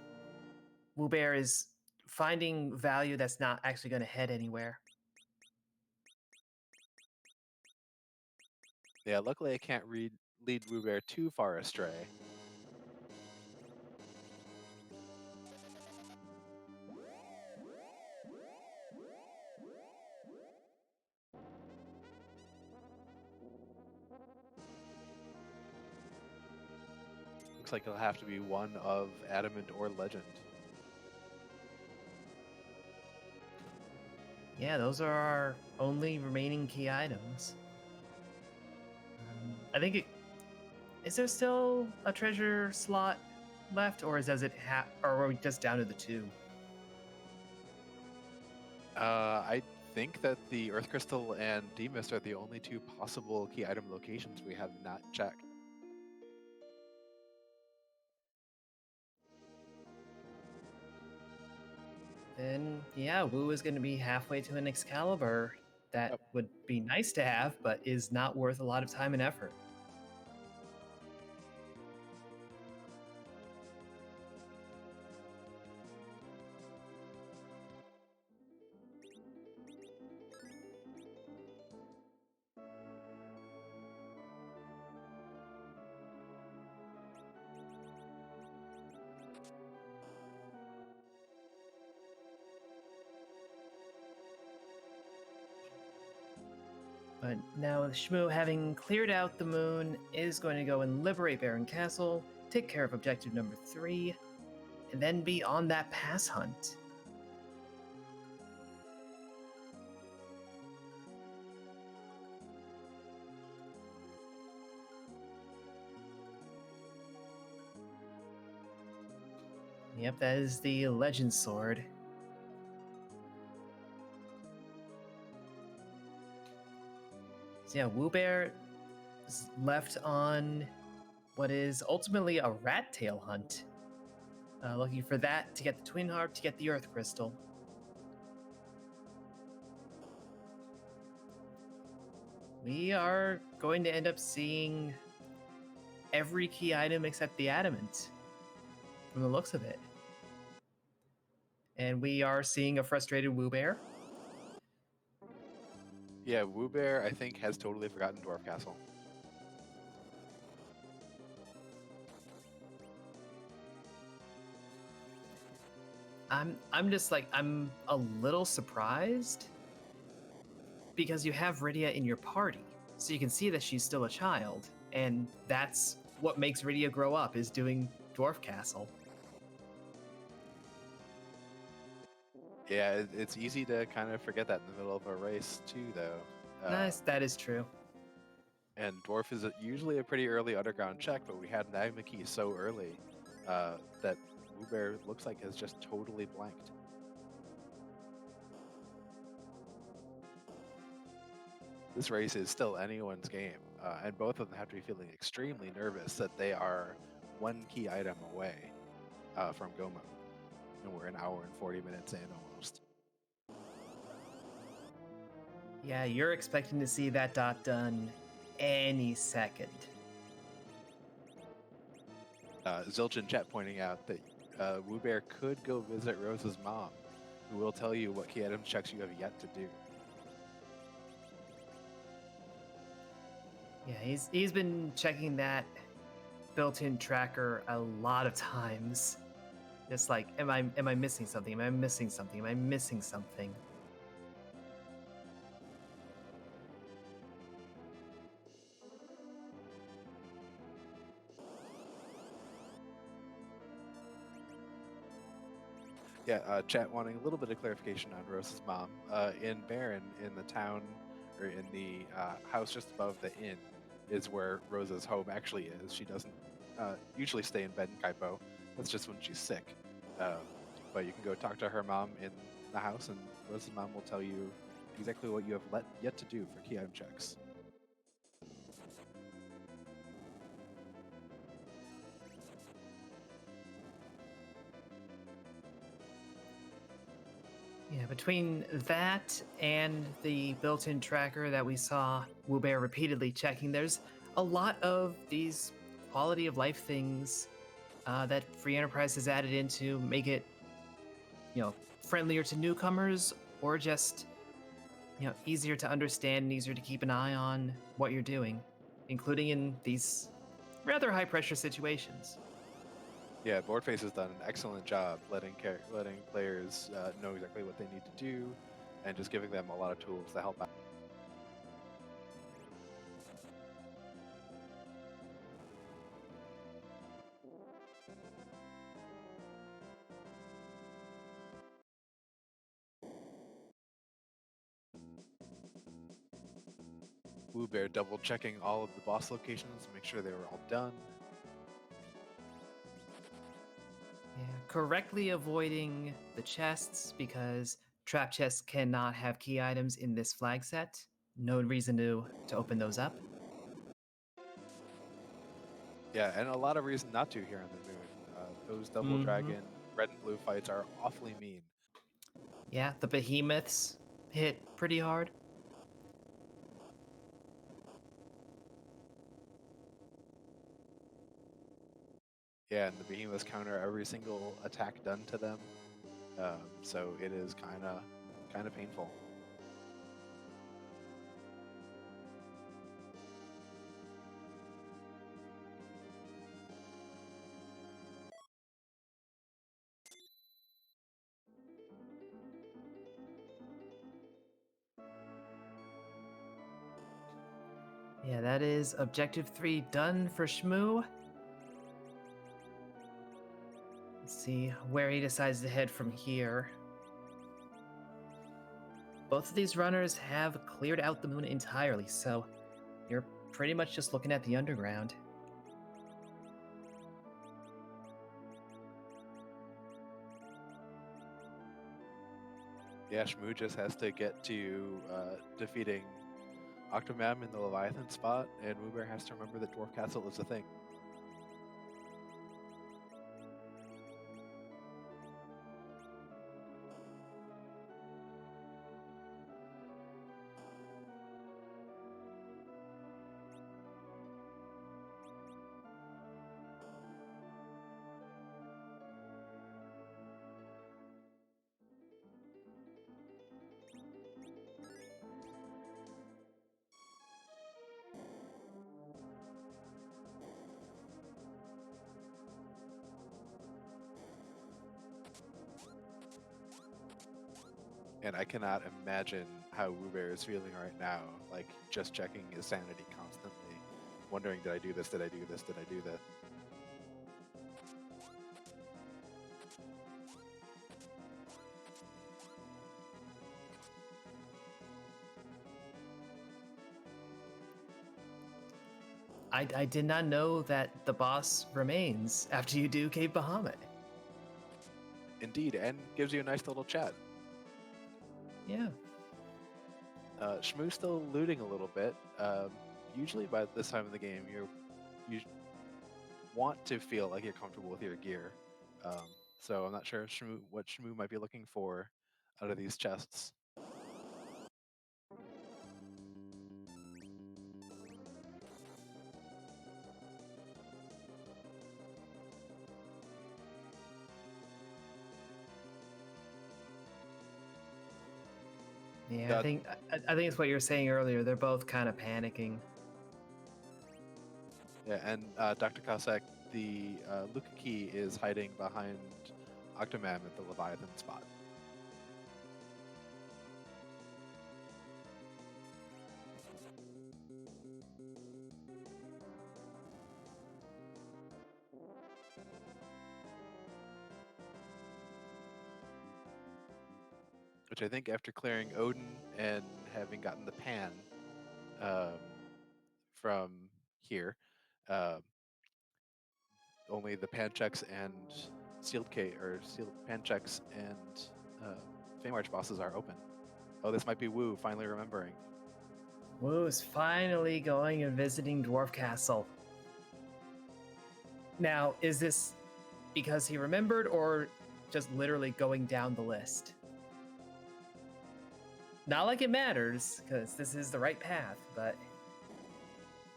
Wewbear is finding value that's not actually going to head anywhere. Yeah, luckily I can't lead Wewbear too far astray. Looks like it'll have to be one of Adamant or Legend. Yeah, those are our only remaining key items. I think is there still a treasure slot left, or does it or are we just down to the 2? I think that the Earth Crystal and Demist are the only 2 possible key item locations we have not checked. Then yeah, Wu is going to be halfway to an Excalibur that would be nice to have, but is not worth a lot of time and effort. But now Dshmoo, having cleared out the moon, is going to go and liberate Baron Castle, take care of objective number 3, and then be on that pass hunt. Yep, that is the Legend Sword. So yeah, Wewbear is left on what is ultimately a rat tail hunt. Looking for that to get the Twin Harp, to get the Earth Crystal. We are going to end up seeing every key item except the Adamant, from the looks of it. And we are seeing a frustrated Wewbear. Yeah, Wewbear, I think, has totally forgotten Dwarf Castle. I'm just like, I'm a little surprised because you have Rydia in your party, so you can see that she's still a child, and that's what makes Rydia grow up, is doing Dwarf Castle. Yeah, it's easy to kind of forget that in the middle of a race too, though. Nice, that is true. And Dwarf is usually a pretty early underground check, but we had Magma Key so early that Wewbear looks like has just totally blanked. This race is still anyone's game, and both of them have to be feeling extremely nervous that they are one key item away from Go mode. And we're an hour and 40 minutes in almost. Yeah, you're expecting to see that dot done any second. Zilch in chat pointing out that Wewbear could go visit Rose's mom, who will tell you what key item checks you have yet to do. Yeah, he's been checking that built-in tracker a lot of times. Just like, am I missing something? Am I missing something? Am I missing something? Yeah, chat wanting a little bit of clarification on Rose's mom. In Baron, in the town, or in the house just above the inn, is where Rose's home actually is. She doesn't usually stay in bed in Kaipo. That's just when she's sick. But you can go talk to her mom in the house, and Rose's mom will tell you exactly what you have yet to do for key item checks. Yeah, between that and the built-in tracker that we saw Wewbear repeatedly checking, there's a lot of these quality of life things that Free Enterprise has added in to make it, friendlier to newcomers, or just, easier to understand and easier to keep an eye on what you're doing, including in these rather high-pressure situations. Yeah, Boardface has done an excellent job letting players know exactly what they need to do, and just giving them a lot of tools to help out. Wewbear double checking all of the boss locations to make sure they were all done. Yeah, correctly avoiding the chests, because trap chests cannot have key items in this flag set. No reason to open those up. Yeah, and a lot of reason not to here on the moon. Those double dragon red and blue fights are awfully mean. Yeah, the behemoths hit pretty hard. Yeah, and the behemoths counter every single attack done to them, so it is kind of painful. Yeah, that is Objective 3 done for Dshmoo. Let's see where he decides to head from here. Both of these runners have cleared out the moon entirely, so you're pretty much just looking at the underground. Yeah, Shmoo just has to get to defeating Octomam in the Leviathan spot, and Wewbear has to remember that Dwarf Castle is a thing. And I cannot imagine how Wewbear is feeling right now, like just checking his sanity constantly, wondering, did I do this, did I do this, did I do this? I did not know that the boss remains after you do Cave Bahamut. Indeed, and gives you a nice little chat. Yeah. Shmoo's still looting a little bit. Usually by this time of the game, you want to feel like you're comfortable with your gear. So I'm not sure what Dshmoo might be looking for out of these chests. Yeah, I think it's what you were saying earlier. They're both kind of panicking. Yeah, and Dr. Cossack, the Luca Key is hiding behind Octomam at the Leviathan spot. Which I think after clearing Odin and having gotten the pan from here, only the pan checks and sealed pan checks and Fame Arch bosses are open. Oh, this might be Wu finally remembering. Wu is finally going and visiting Dwarf Castle. Now, is this because he remembered or just literally going down the list? Not like it matters, because this is the right path, but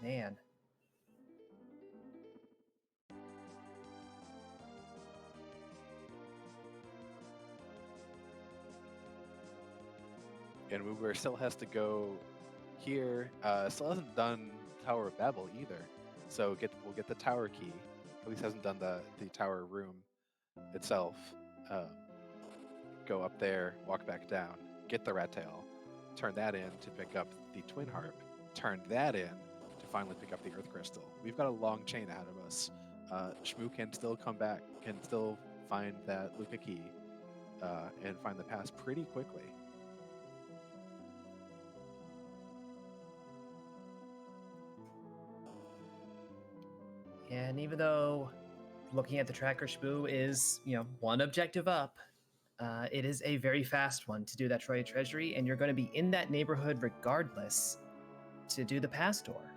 man. And Wewbear still has to go here. Still hasn't done Tower of Babel either. So we'll get the tower key. At least hasn't done the tower room itself. Go up there, walk back down, get the rat tail, turn that in to pick up the twin harp, turn that in to finally pick up the earth crystal. We've got a long chain ahead of us. Dshmoo can still come back, can still find that Luca key, and find the pass pretty quickly. Yeah, and even though looking at the tracker, Dshmoo is, one objective up, it is a very fast one to do that Troya Treasury, and you're going to be in that neighborhood regardless to do the pass door.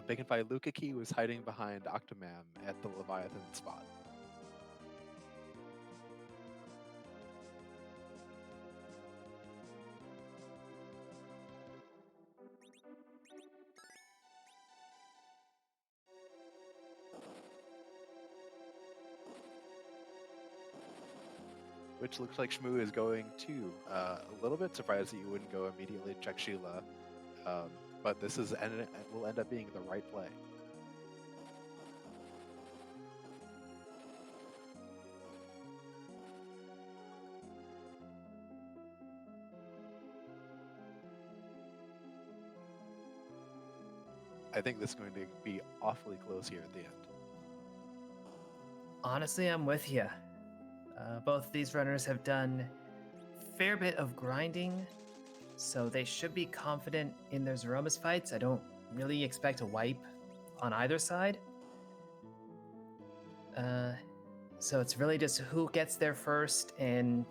Big and Fi Luca Key was hiding behind Octomam at the Leviathan spot. Which looks like Dshmoo is going too. A little bit surprised that you wouldn't go immediately check Sheila, but this will end up being the right play. I think this is going to be awfully close here at the end. Honestly, I'm with you. Both these runners have done a fair bit of grinding, so they should be confident in their Zeromus fights. I don't really expect a wipe on either side. So it's really just who gets there first, and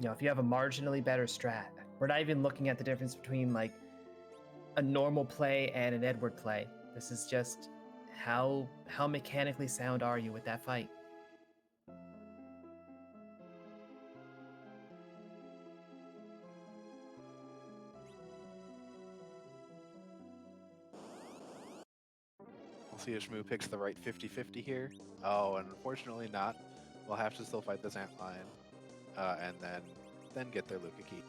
if you have a marginally better strat. We're not even looking at the difference between like a normal play and an Edward play. This is just how mechanically sound are you with that fight. We'll see if Dshmoo picks the right 50-50 here. Oh, and unfortunately not. We'll have to still fight this ant lion, and then get their Luca key.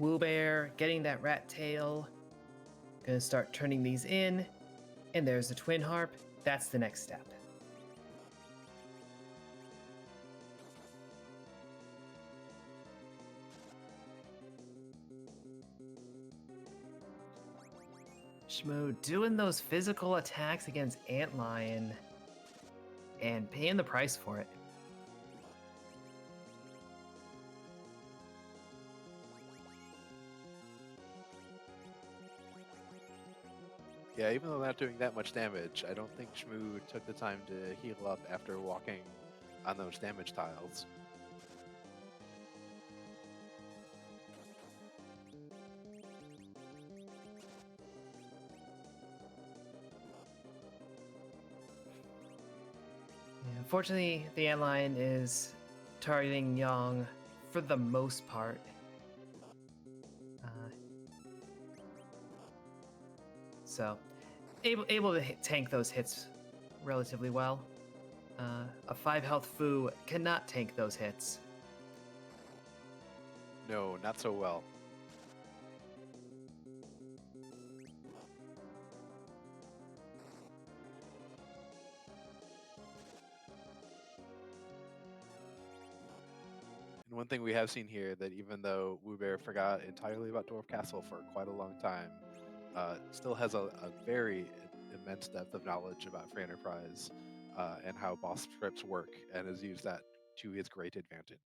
Wewbear getting that rat tail. Gonna start turning these in, and there's the twin harp. That's the next step. Dshmoo doing those physical attacks against Antlion and paying the price for it. Yeah, even though they're not doing that much damage, I don't think Dshmoo took the time to heal up after walking on those damage tiles. Yeah, unfortunately, the antlion is targeting Yang for the most part. So, able to tank those hits relatively well. A 5 health Fu cannot tank those hits. No, not so well. And one thing we have seen here that even though Wewbear forgot entirely about Dwarf Castle for quite a long time, still has a very immense depth of knowledge about Free Enterprise and how boss scripts work, and has used that to his great advantage.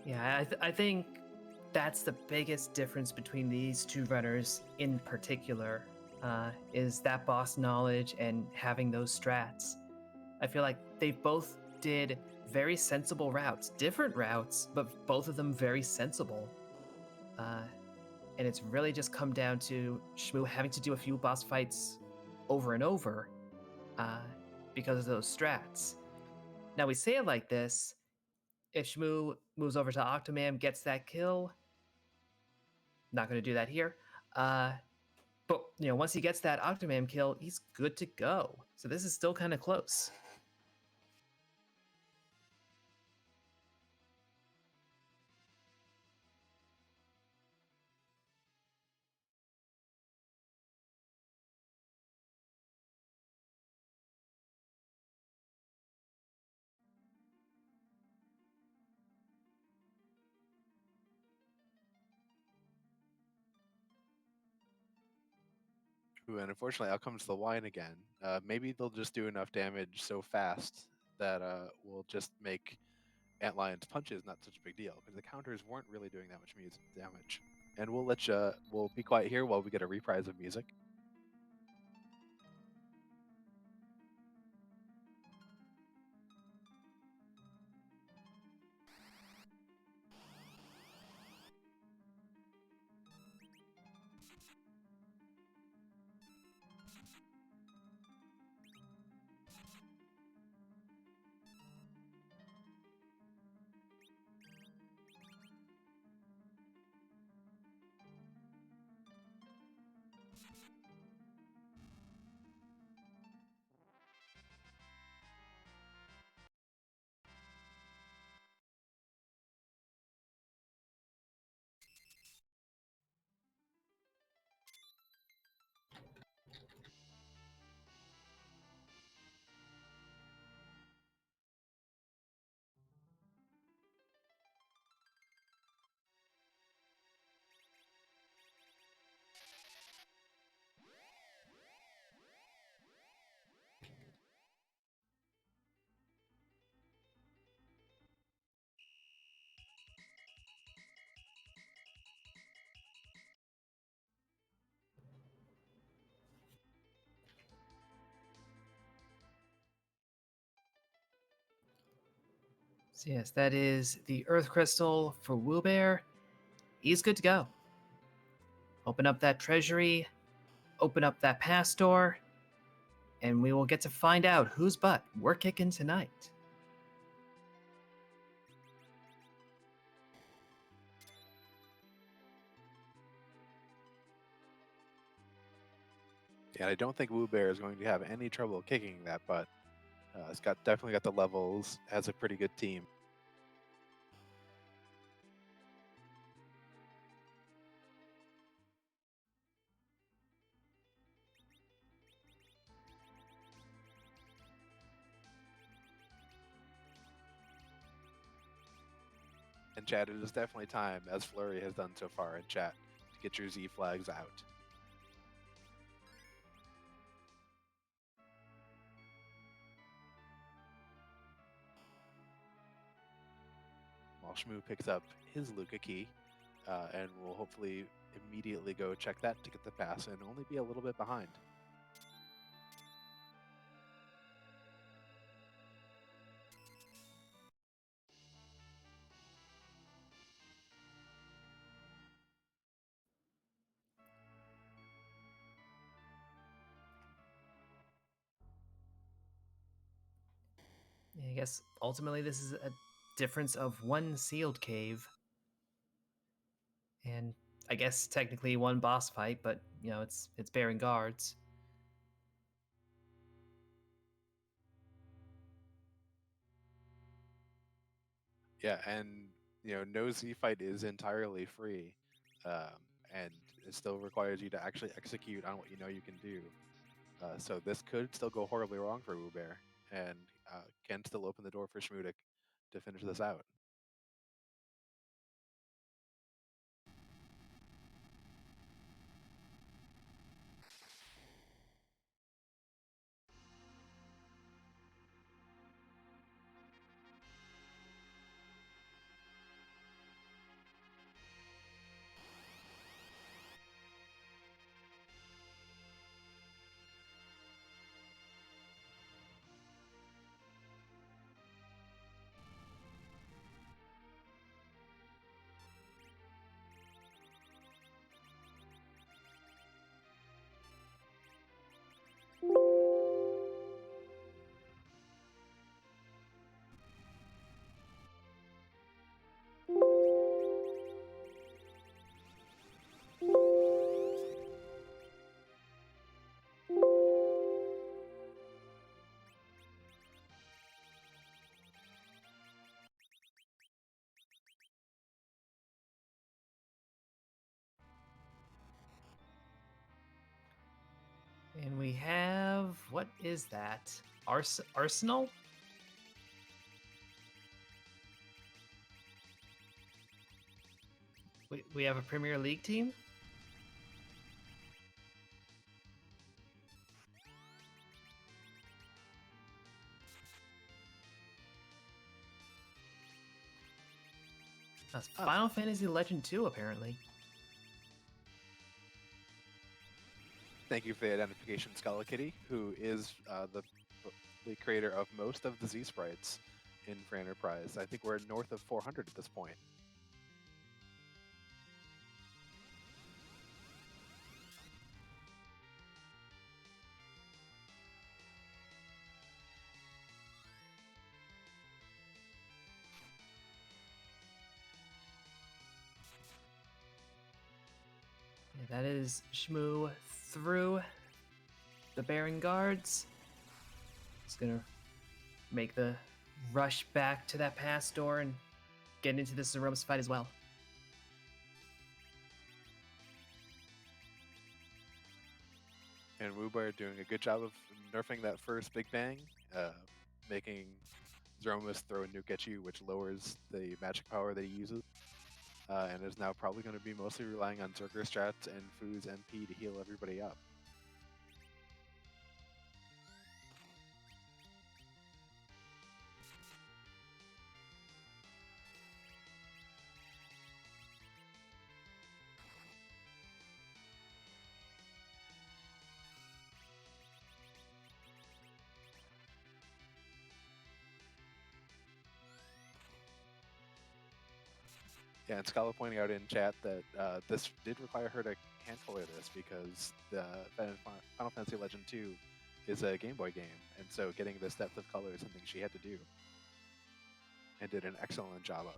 Yeah, I think that's the biggest difference between these two runners in particular, is that boss knowledge and having those strats. I feel like they both did very sensible routes, different routes, but both of them very sensible. And it's really just come down to Dshmoo having to do a few boss fights over and over because of those strats. Now we say it like this: if Dshmoo moves over to Octomam, gets that kill, not going to do that here. But once he gets that Octomam kill, he's good to go. So this is still kind of close. Ooh, and unfortunately, out comes the wine again. Maybe they'll just do enough damage so fast that will just make Antlion's punches not such a big deal, because the counters weren't really doing that much damage. And we'll be quiet here while we get a reprise of music. So yes, that is the Earth Crystal for Wewbear. He's good to go. Open up that treasury, open up that pass door, and we will get to find out whose butt we're kicking tonight. And I don't think Wewbear is going to have any trouble kicking that butt. It's definitely got the levels, has a pretty good team. And chat, it is definitely time, as Flurry has done so far in chat, to get your Z flags out. While Dshmoo picks up his Luca key, and will hopefully immediately go check that to get the pass and only be a little bit behind. I guess ultimately this is a difference of one sealed cave. And I guess technically one boss fight, but you know, it's bearing guards. Yeah, and no Z fight is entirely free, and it still requires you to actually execute on what you know you can do. So this could still go horribly wrong for Wewbear, and can still open the door for Dshmoo to finish this out. And we have, what is that? Arsenal? We have a Premier League team? That's Final Fantasy Legend 2, apparently. Thank you for the identification, Skull Kitty, who is the creator of most of the Z sprites in for Enterprise. I think we're north of 400 at this point. Yeah, that is Dshmoo through the bearing guards. It's gonna make the rush back to that pass door and get into this Zeromus fight as well. And Wewbear doing a good job of nerfing that first Big Bang, making Zeromus throw a nuke at you, which lowers the magic power that he uses, and is now probably going to be mostly relying on Zerker strats and Foo's MP to heal everybody up. Yeah, and Scala pointing out in chat that this did require her to hand color this because the Final Fantasy Legend 2 is a Game Boy game, and so getting this depth of color is something she had to do and did an excellent job of.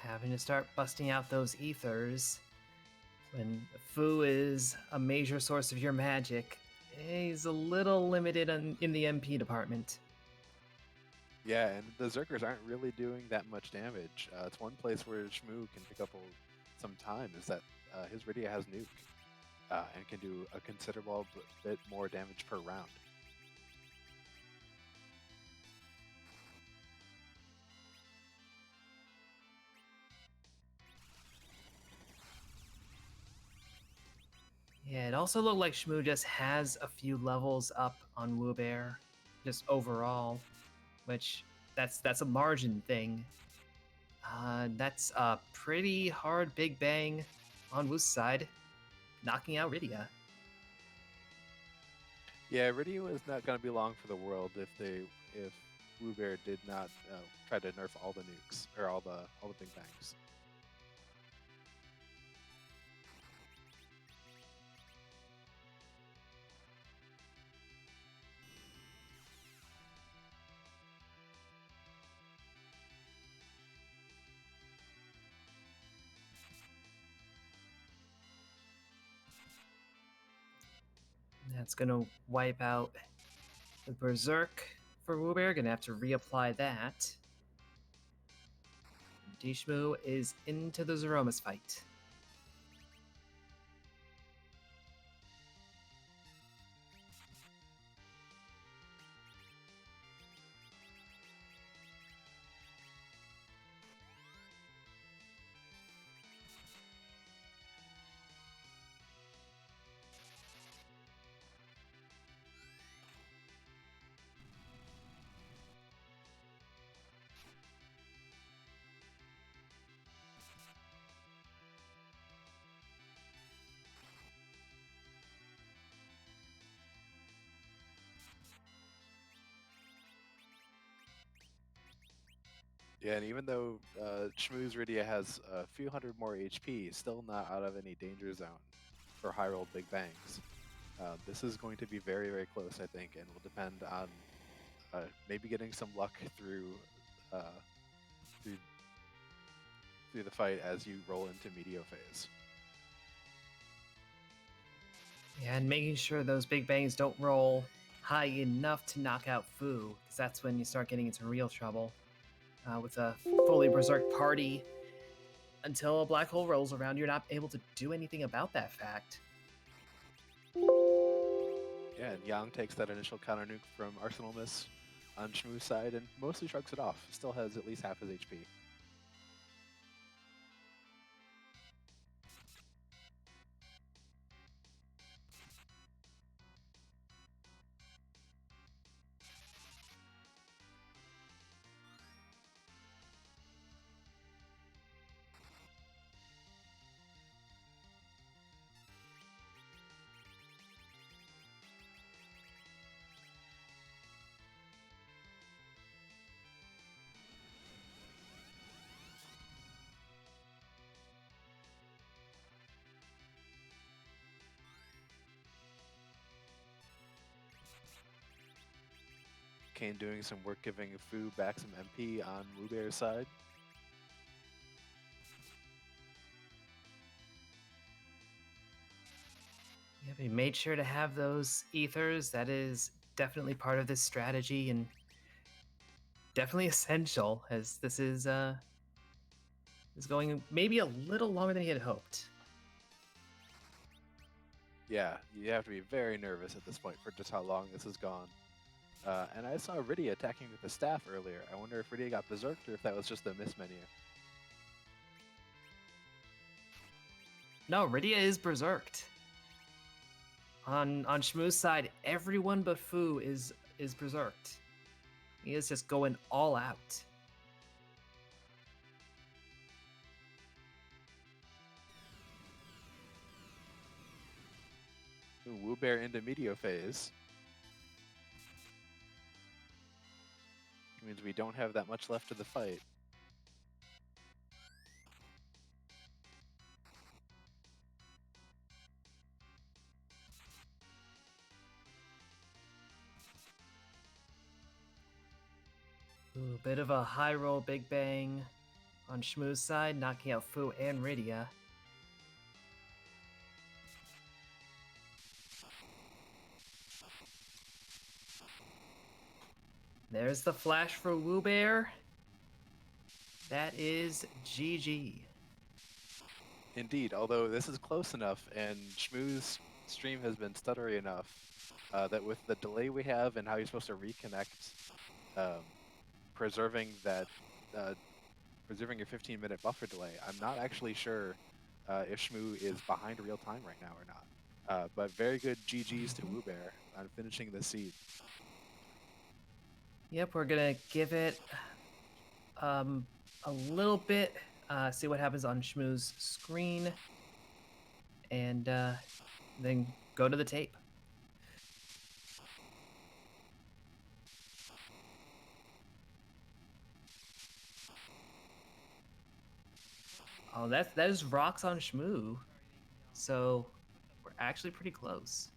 Having to start busting out those ethers when Fu is a major source of your magic is a little limited in the MP department. Yeah, and the Zerkers aren't really doing that much damage. It's one place where Dshmoo can pick up some time is that his Rydia has nuke and can do a considerable bit more damage per round. Yeah, it also looked like Dshmoo just has a few levels up on Wewbear, just overall, which that's a margin thing. That's a pretty hard big bang on Wu's side, knocking out Rydia. Yeah, Rydia is not going to be long for the world if Wewbear did not try to nerf all the nukes or all the big bangs. That's gonna wipe out the Berserk for Wewbear. Gonna have to reapply that. Dshmoo is into the Zeromus fight. Yeah, and even though Dshmoo's Rydia has a few hundred more HP, still not out of any danger zone for high roll big bangs. This is going to be very, very close, I think, and will depend on maybe getting some luck through through the fight as you roll into Meteor phase. Yeah, and making sure those big bangs don't roll high enough to knock out Fu, because that's when you start getting into real trouble. With a fully Berserk party, until a black hole rolls around, you're not able to do anything about that fact. Yeah, and Yang takes that initial counter nuke from Arsenal Miss on Dshmoo's side and mostly shrugs it off. Still has at least half his HP. Kane doing some work giving Fu back some MP on Wewbear's side. Yeah, we made sure to have those ethers. That is definitely part of this strategy and definitely essential, as this is going maybe a little longer than he had hoped. Yeah, you have to be very nervous at this point for just how long this has gone. And I saw Rydia attacking with the staff earlier. I wonder if Rydia got berserked or if that was just a miss menu. No, Rydia is berserked. On Dshmoo's side, everyone but Fu is berserked. He is just going all out. Wewbear into medio phase. Which means we don't have that much left of the fight. Ooh, bit of a high roll big bang on Dshmoo619 side, knocking out Fu and Rydia. There's the flash for Wewbear. That is GG. Indeed, although this is close enough, and Dshmoo6's stream has been stuttery enough that with the delay we have and how you're supposed to reconnect, preserving your 15-minute buffer delay, I'm not actually sure if Dshmoo is behind real time right now or not. But very good GGs to Wewbear on finishing the seed. Yep, we're gonna give it a little bit, see what happens on Dshmoo6's screen, and then go to the tape. Oh, that is rocks on Dshmoo6, so we're actually pretty close.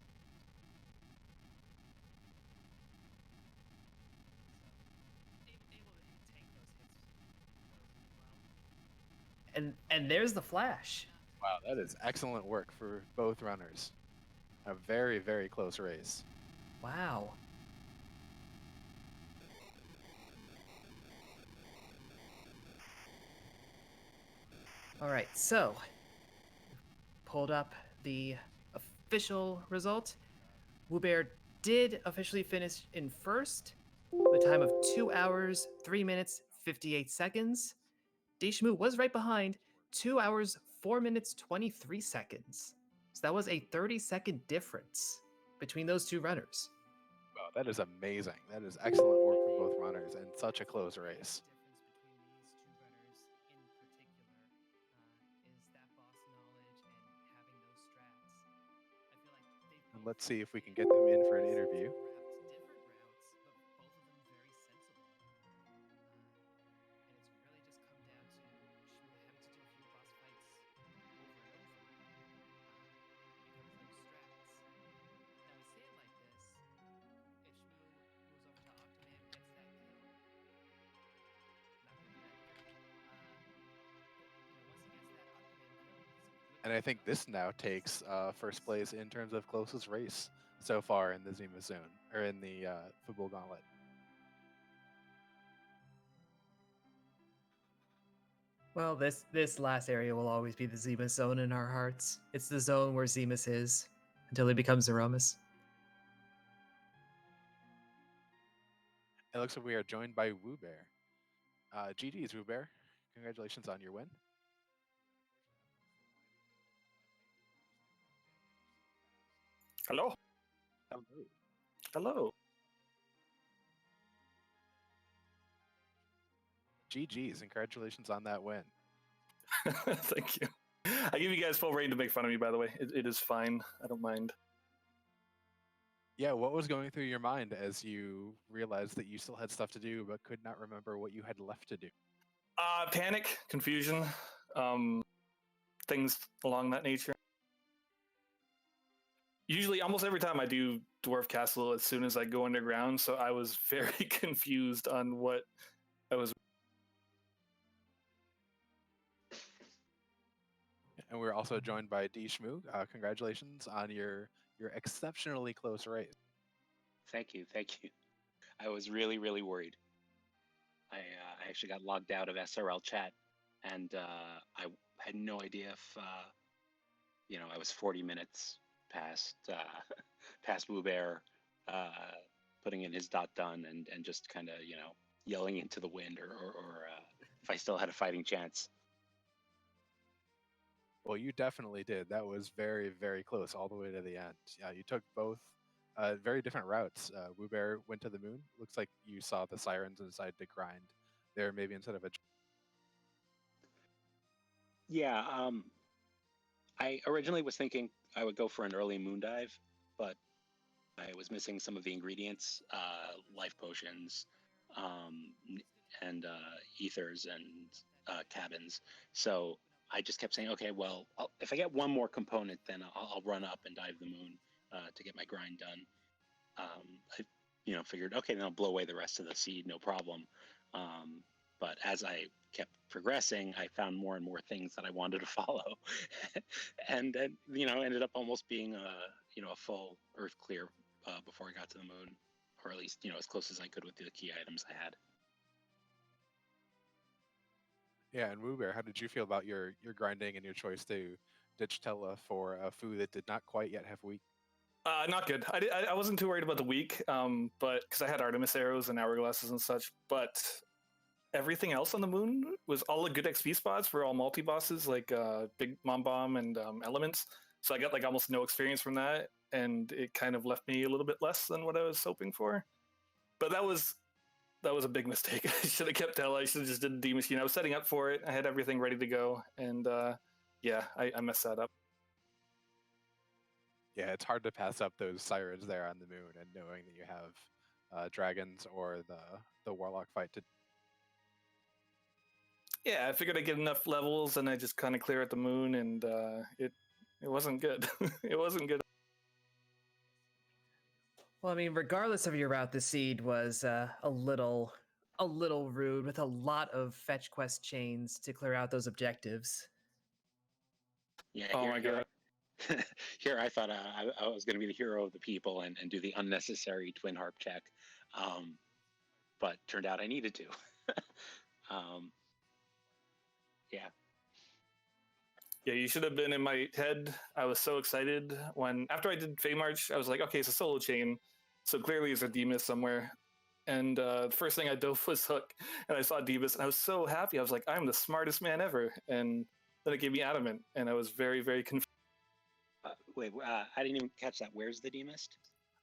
And there's the flash. Wow, that is excellent work for both runners. A very, very close race. Wow. All right, so pulled up the official result. Wewbear did officially finish in first with a time of 2 hours, 3 minutes, 58 seconds. Dshmoo6 was right behind, 2 hours, 4 minutes, 23 seconds. So that was a 30-second difference between those two runners. Wow, that is amazing. That is excellent work from both runners in such a close race. And let's see if we can get them in for an interview. And I think this now takes first place in terms of closest race so far in the Zima Zone, or in the Fabul Gauntlet. Well, this last area will always be the Zemus zone in our hearts. It's the zone where Zemus is until he becomes Zeromus. It looks like we are joined by Wewbear. GG's, Wewbear. Congratulations on your win. Hello. Hello. Hello. GG's, and congratulations on that win. Thank you. I give you guys full reign to make fun of me, by the way. It is fine. I don't mind. Yeah, what was going through your mind as you realized that you still had stuff to do but could not remember what you had left to do? Panic, confusion, things along that nature. Usually, almost every time I do Dwarf Castle as soon as I go underground, so I was very confused on what I was. And we're also joined by Dshmoo6. Congratulations on your exceptionally close race. Thank you. I was really, really worried. I actually got logged out of SRL chat, and I had no idea if I was 40 minutes past past Wewbear putting in his dot done and just kind of yelling into the wind, or if I still had a fighting chance. Well, you definitely did. That was very, very close all the way to the end. Yeah, you took both very different routes. Wewbear went to the moon. Looks like you saw the sirens and decided to grind there, maybe instead of a. Yeah, I originally was thinking I would go for an early moon dive, but I was missing some of the ingredients, life potions, and ethers and cabins. So I just kept saying, okay, well, if I get one more component, then I'll run up and dive the moon to get my grind done. I, figured, okay, then I'll blow away the rest of the seed, no problem. But as I kept progressing, I found more and more things that I wanted to follow, and then ended up almost being a full Earth clear before I got to the moon, or at least as close as I could with the key items I had. Yeah, and Wewbear, how did you feel about your grinding and your choice to ditch Tella for a food that did not quite yet have weak? Not good. I wasn't too worried about the weak, but because I had Artemis arrows and hourglasses and such. But everything else on the moon was all the good XP spots were all multi bosses like Big Mom Bomb and Elements. So I got like almost no experience from that, and it kind of left me a little bit less than what I was hoping for. But that was a big mistake. I should have kept Tella. I should have just did the D machine. I was setting up for it. I had everything ready to go, and yeah, I messed that up. Yeah, it's hard to pass up those sirens there on the moon, and knowing that you have dragons or the warlock fight to. Yeah, I figured I'd get enough levels, and I just kind of clear at the moon, and it wasn't good. It wasn't good. Well, I mean, regardless of your route, the seed was a little rude with a lot of fetch quest chains to clear out those objectives. Yeah. Oh my god. Here I thought I was going to be the hero of the people and do the unnecessary twin harp check, but turned out I needed to. Yeah. Yeah, you should have been in my head. I was so excited when after I did Feymarch, I was like, okay, it's a solo chain, so clearly there's a Demas somewhere. And the first thing I dove was Hook, and I saw Demas, and I was so happy. I was like, I'm the smartest man ever. And then it gave me Adamant, and I was very, very confused. Wait, I didn't even catch that. Where's the Demist?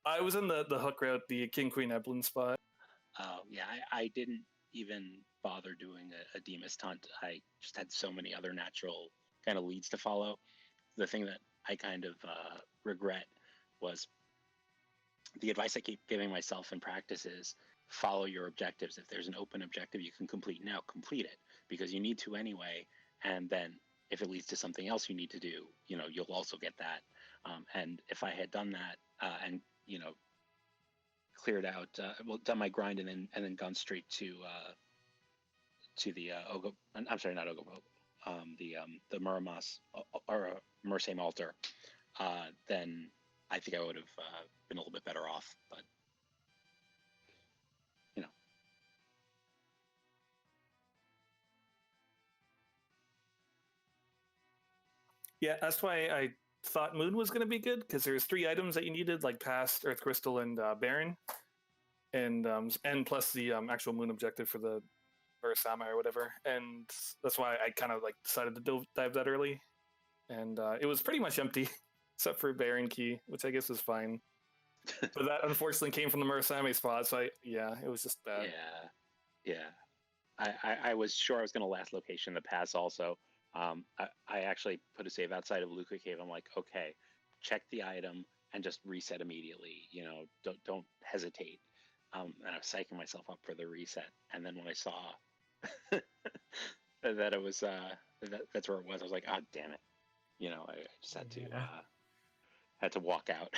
I was in the Hook route, the King Queen Eblin spot. Oh, yeah, I didn't even bother doing a Demist hunt. I just had so many other natural kind of leads to follow. The thing that I kind of regret was the advice I keep giving myself in practice is follow your objectives. If there's an open objective you can complete now, complete it, because you need to anyway. And then if it leads to something else you need to do, you'll also get that. And if I had done that and cleared out, done my grind and then gone straight to the Ogo. I'm sorry, not Ogo. The Muramas or Mersame altar, then I think I would have been a little bit better off. But Yeah, that's why I thought Moon was going to be good, because there's 3 items that you needed, like Past, Earth Crystal, and Baron, and plus the actual Moon objective for the Urasama or whatever. And that's why I kind of like decided to dive that early, and it was pretty much empty except for Baron Key, which I guess was fine. But that unfortunately came from the Murasame spot, so it was just bad. Yeah. I was sure I was going to last location the pass also. I actually put a save outside of Luca Cave. I'm like, okay, check the item and just reset immediately. Don't hesitate. And I was psyching myself up for the reset. And then when I saw that it was that's where it was, I was like, oh damn it. I just had to walk out.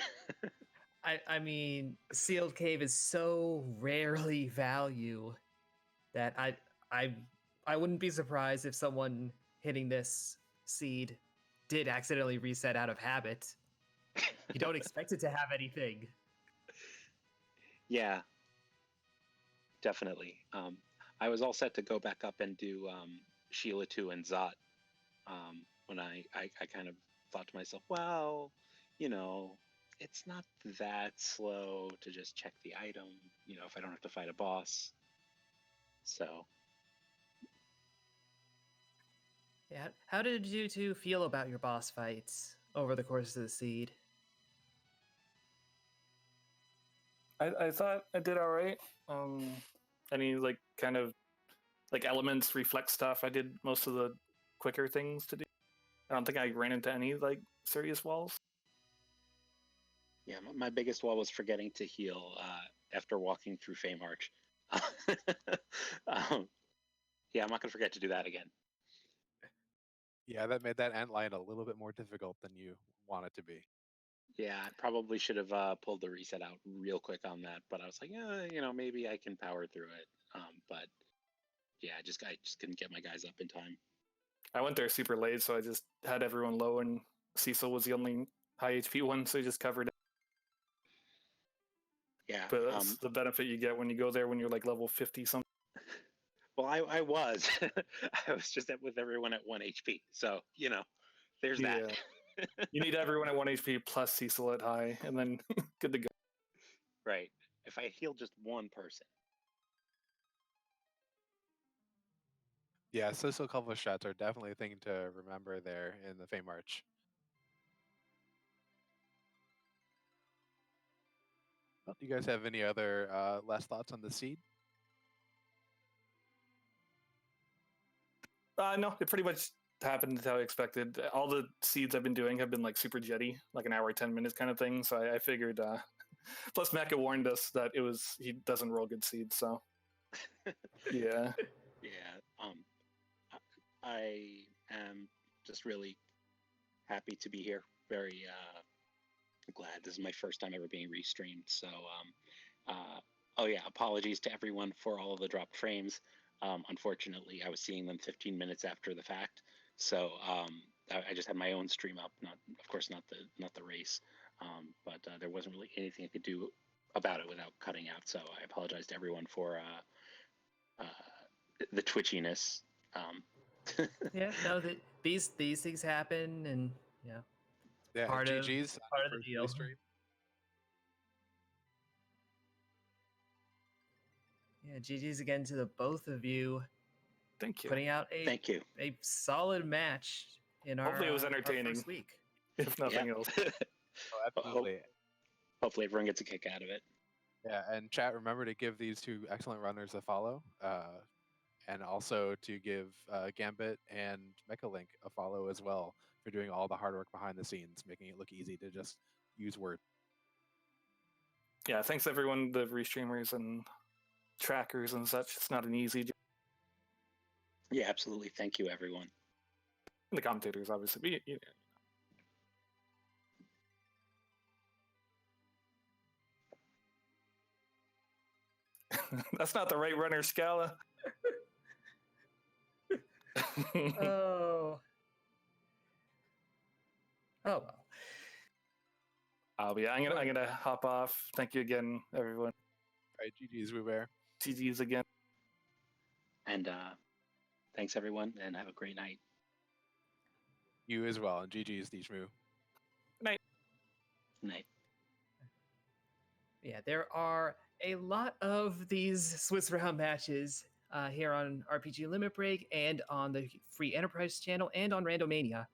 I mean, Sealed Cave is so rarely value that I wouldn't be surprised if someone hitting this seed did accidentally reset out of habit. You don't expect it to have anything. Yeah, definitely. I was all set to go back up and do Sheila 2 and Zot when I kind of thought to myself, well, it's not that slow to just check the item, if I don't have to fight a boss. So. Yeah. How did you two feel about your boss fights over the course of the seed? I thought I did all right. Any like kind of like elements, reflect stuff. I did most of the quicker things to do. I don't think I ran into any like serious walls. Yeah, my biggest wall was forgetting to heal after walking through Fame Arch. Yeah, I'm not gonna forget to do that again. Yeah, that made that antline a little bit more difficult than you want it to be. Yeah, I probably should have pulled the reset out real quick on that, but I was like, maybe I can power through it. But yeah, I just couldn't get my guys up in time. I went there super late, so I just had everyone low, and Cecil was the only high HP one, so he just covered it. Yeah, but that's the benefit you get when you go there when you're like level 50 something. Well, I was. I was just with everyone at 1 HP, so there's that. You need everyone at 1 HP plus Cecil at high, and then good to go. Right. If I heal just one person. Yeah, social cover shots are definitely a thing to remember there in the Fame Arch. Well, do you guys have any other last thoughts on the seed? No, it pretty much happened as I expected. All the seeds I've been doing have been like super jetty, like an hour, 10 minutes kind of thing. So I figured. Plus, Mecha warned us that he doesn't roll good seeds. So yeah. Yeah. I am just really happy to be here. Very glad. This is my first time ever being restreamed. So, oh yeah, apologies to everyone for all of the dropped frames. Unfortunately, I was seeing them 15 minutes after the fact, so I just had my own stream up. Of course, not the race, but there wasn't really anything I could do about it without cutting out. So I apologize to everyone for the twitchiness. Yeah, no, these things happen, and yeah, part of GG's the deal. Stream. Yeah, GG's again to the both of you. Thank you. Putting out Thank you. A solid match in our hopefully it was entertaining. Our first week. If nothing else. Oh, absolutely. Hopefully everyone gets a kick out of it. Yeah, and chat, remember to give these two excellent runners a follow, and also to give Gambit and Mechalink a follow as well for doing all the hard work behind the scenes, making it look easy to just use Word. Yeah, thanks everyone, the restreamers and trackers and such. It's not an easy job. Yeah, absolutely. Thank you, everyone. And the commentators, obviously. That's not the right runner, Scala. Oh well. I'm gonna hop off. Thank you again, everyone. All right, GG's, Wewbear. GG's again. And thanks everyone, and have a great night. You as well, and GG's, Dshmoo. Night. Night. Yeah, there are a lot of these Swiss round matches here on RPG Limit Break and on the Free Enterprise channel and on Randomania.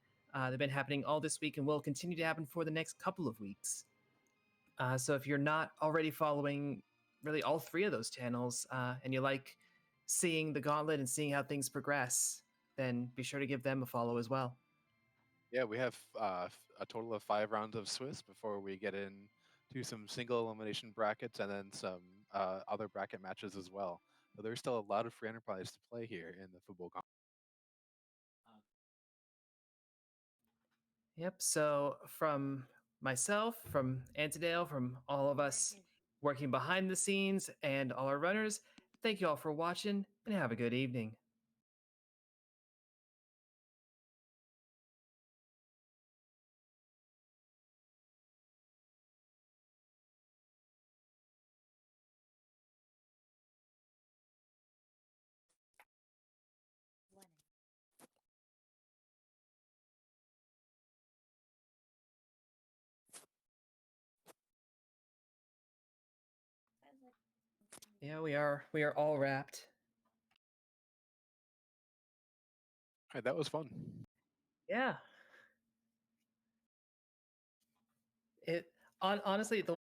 They've been happening all this week and will continue to happen for the next couple of weeks. So if you're not already following really all three of those channels and you like seeing the Gauntlet and seeing how things progress, then be sure to give them a follow as well. Yeah, we have a total of 5 rounds of Swiss before we get into some single elimination brackets and then some other bracket matches as well. So there's still a lot of Free Enterprise to play here in the Fabul Gauntlet. Yep, so from myself, from Antidale, from all of us working behind the scenes and all our runners, thank you all for watching and have a good evening. Yeah, we are all wrapped. All right, that was fun. Yeah. Honestly, the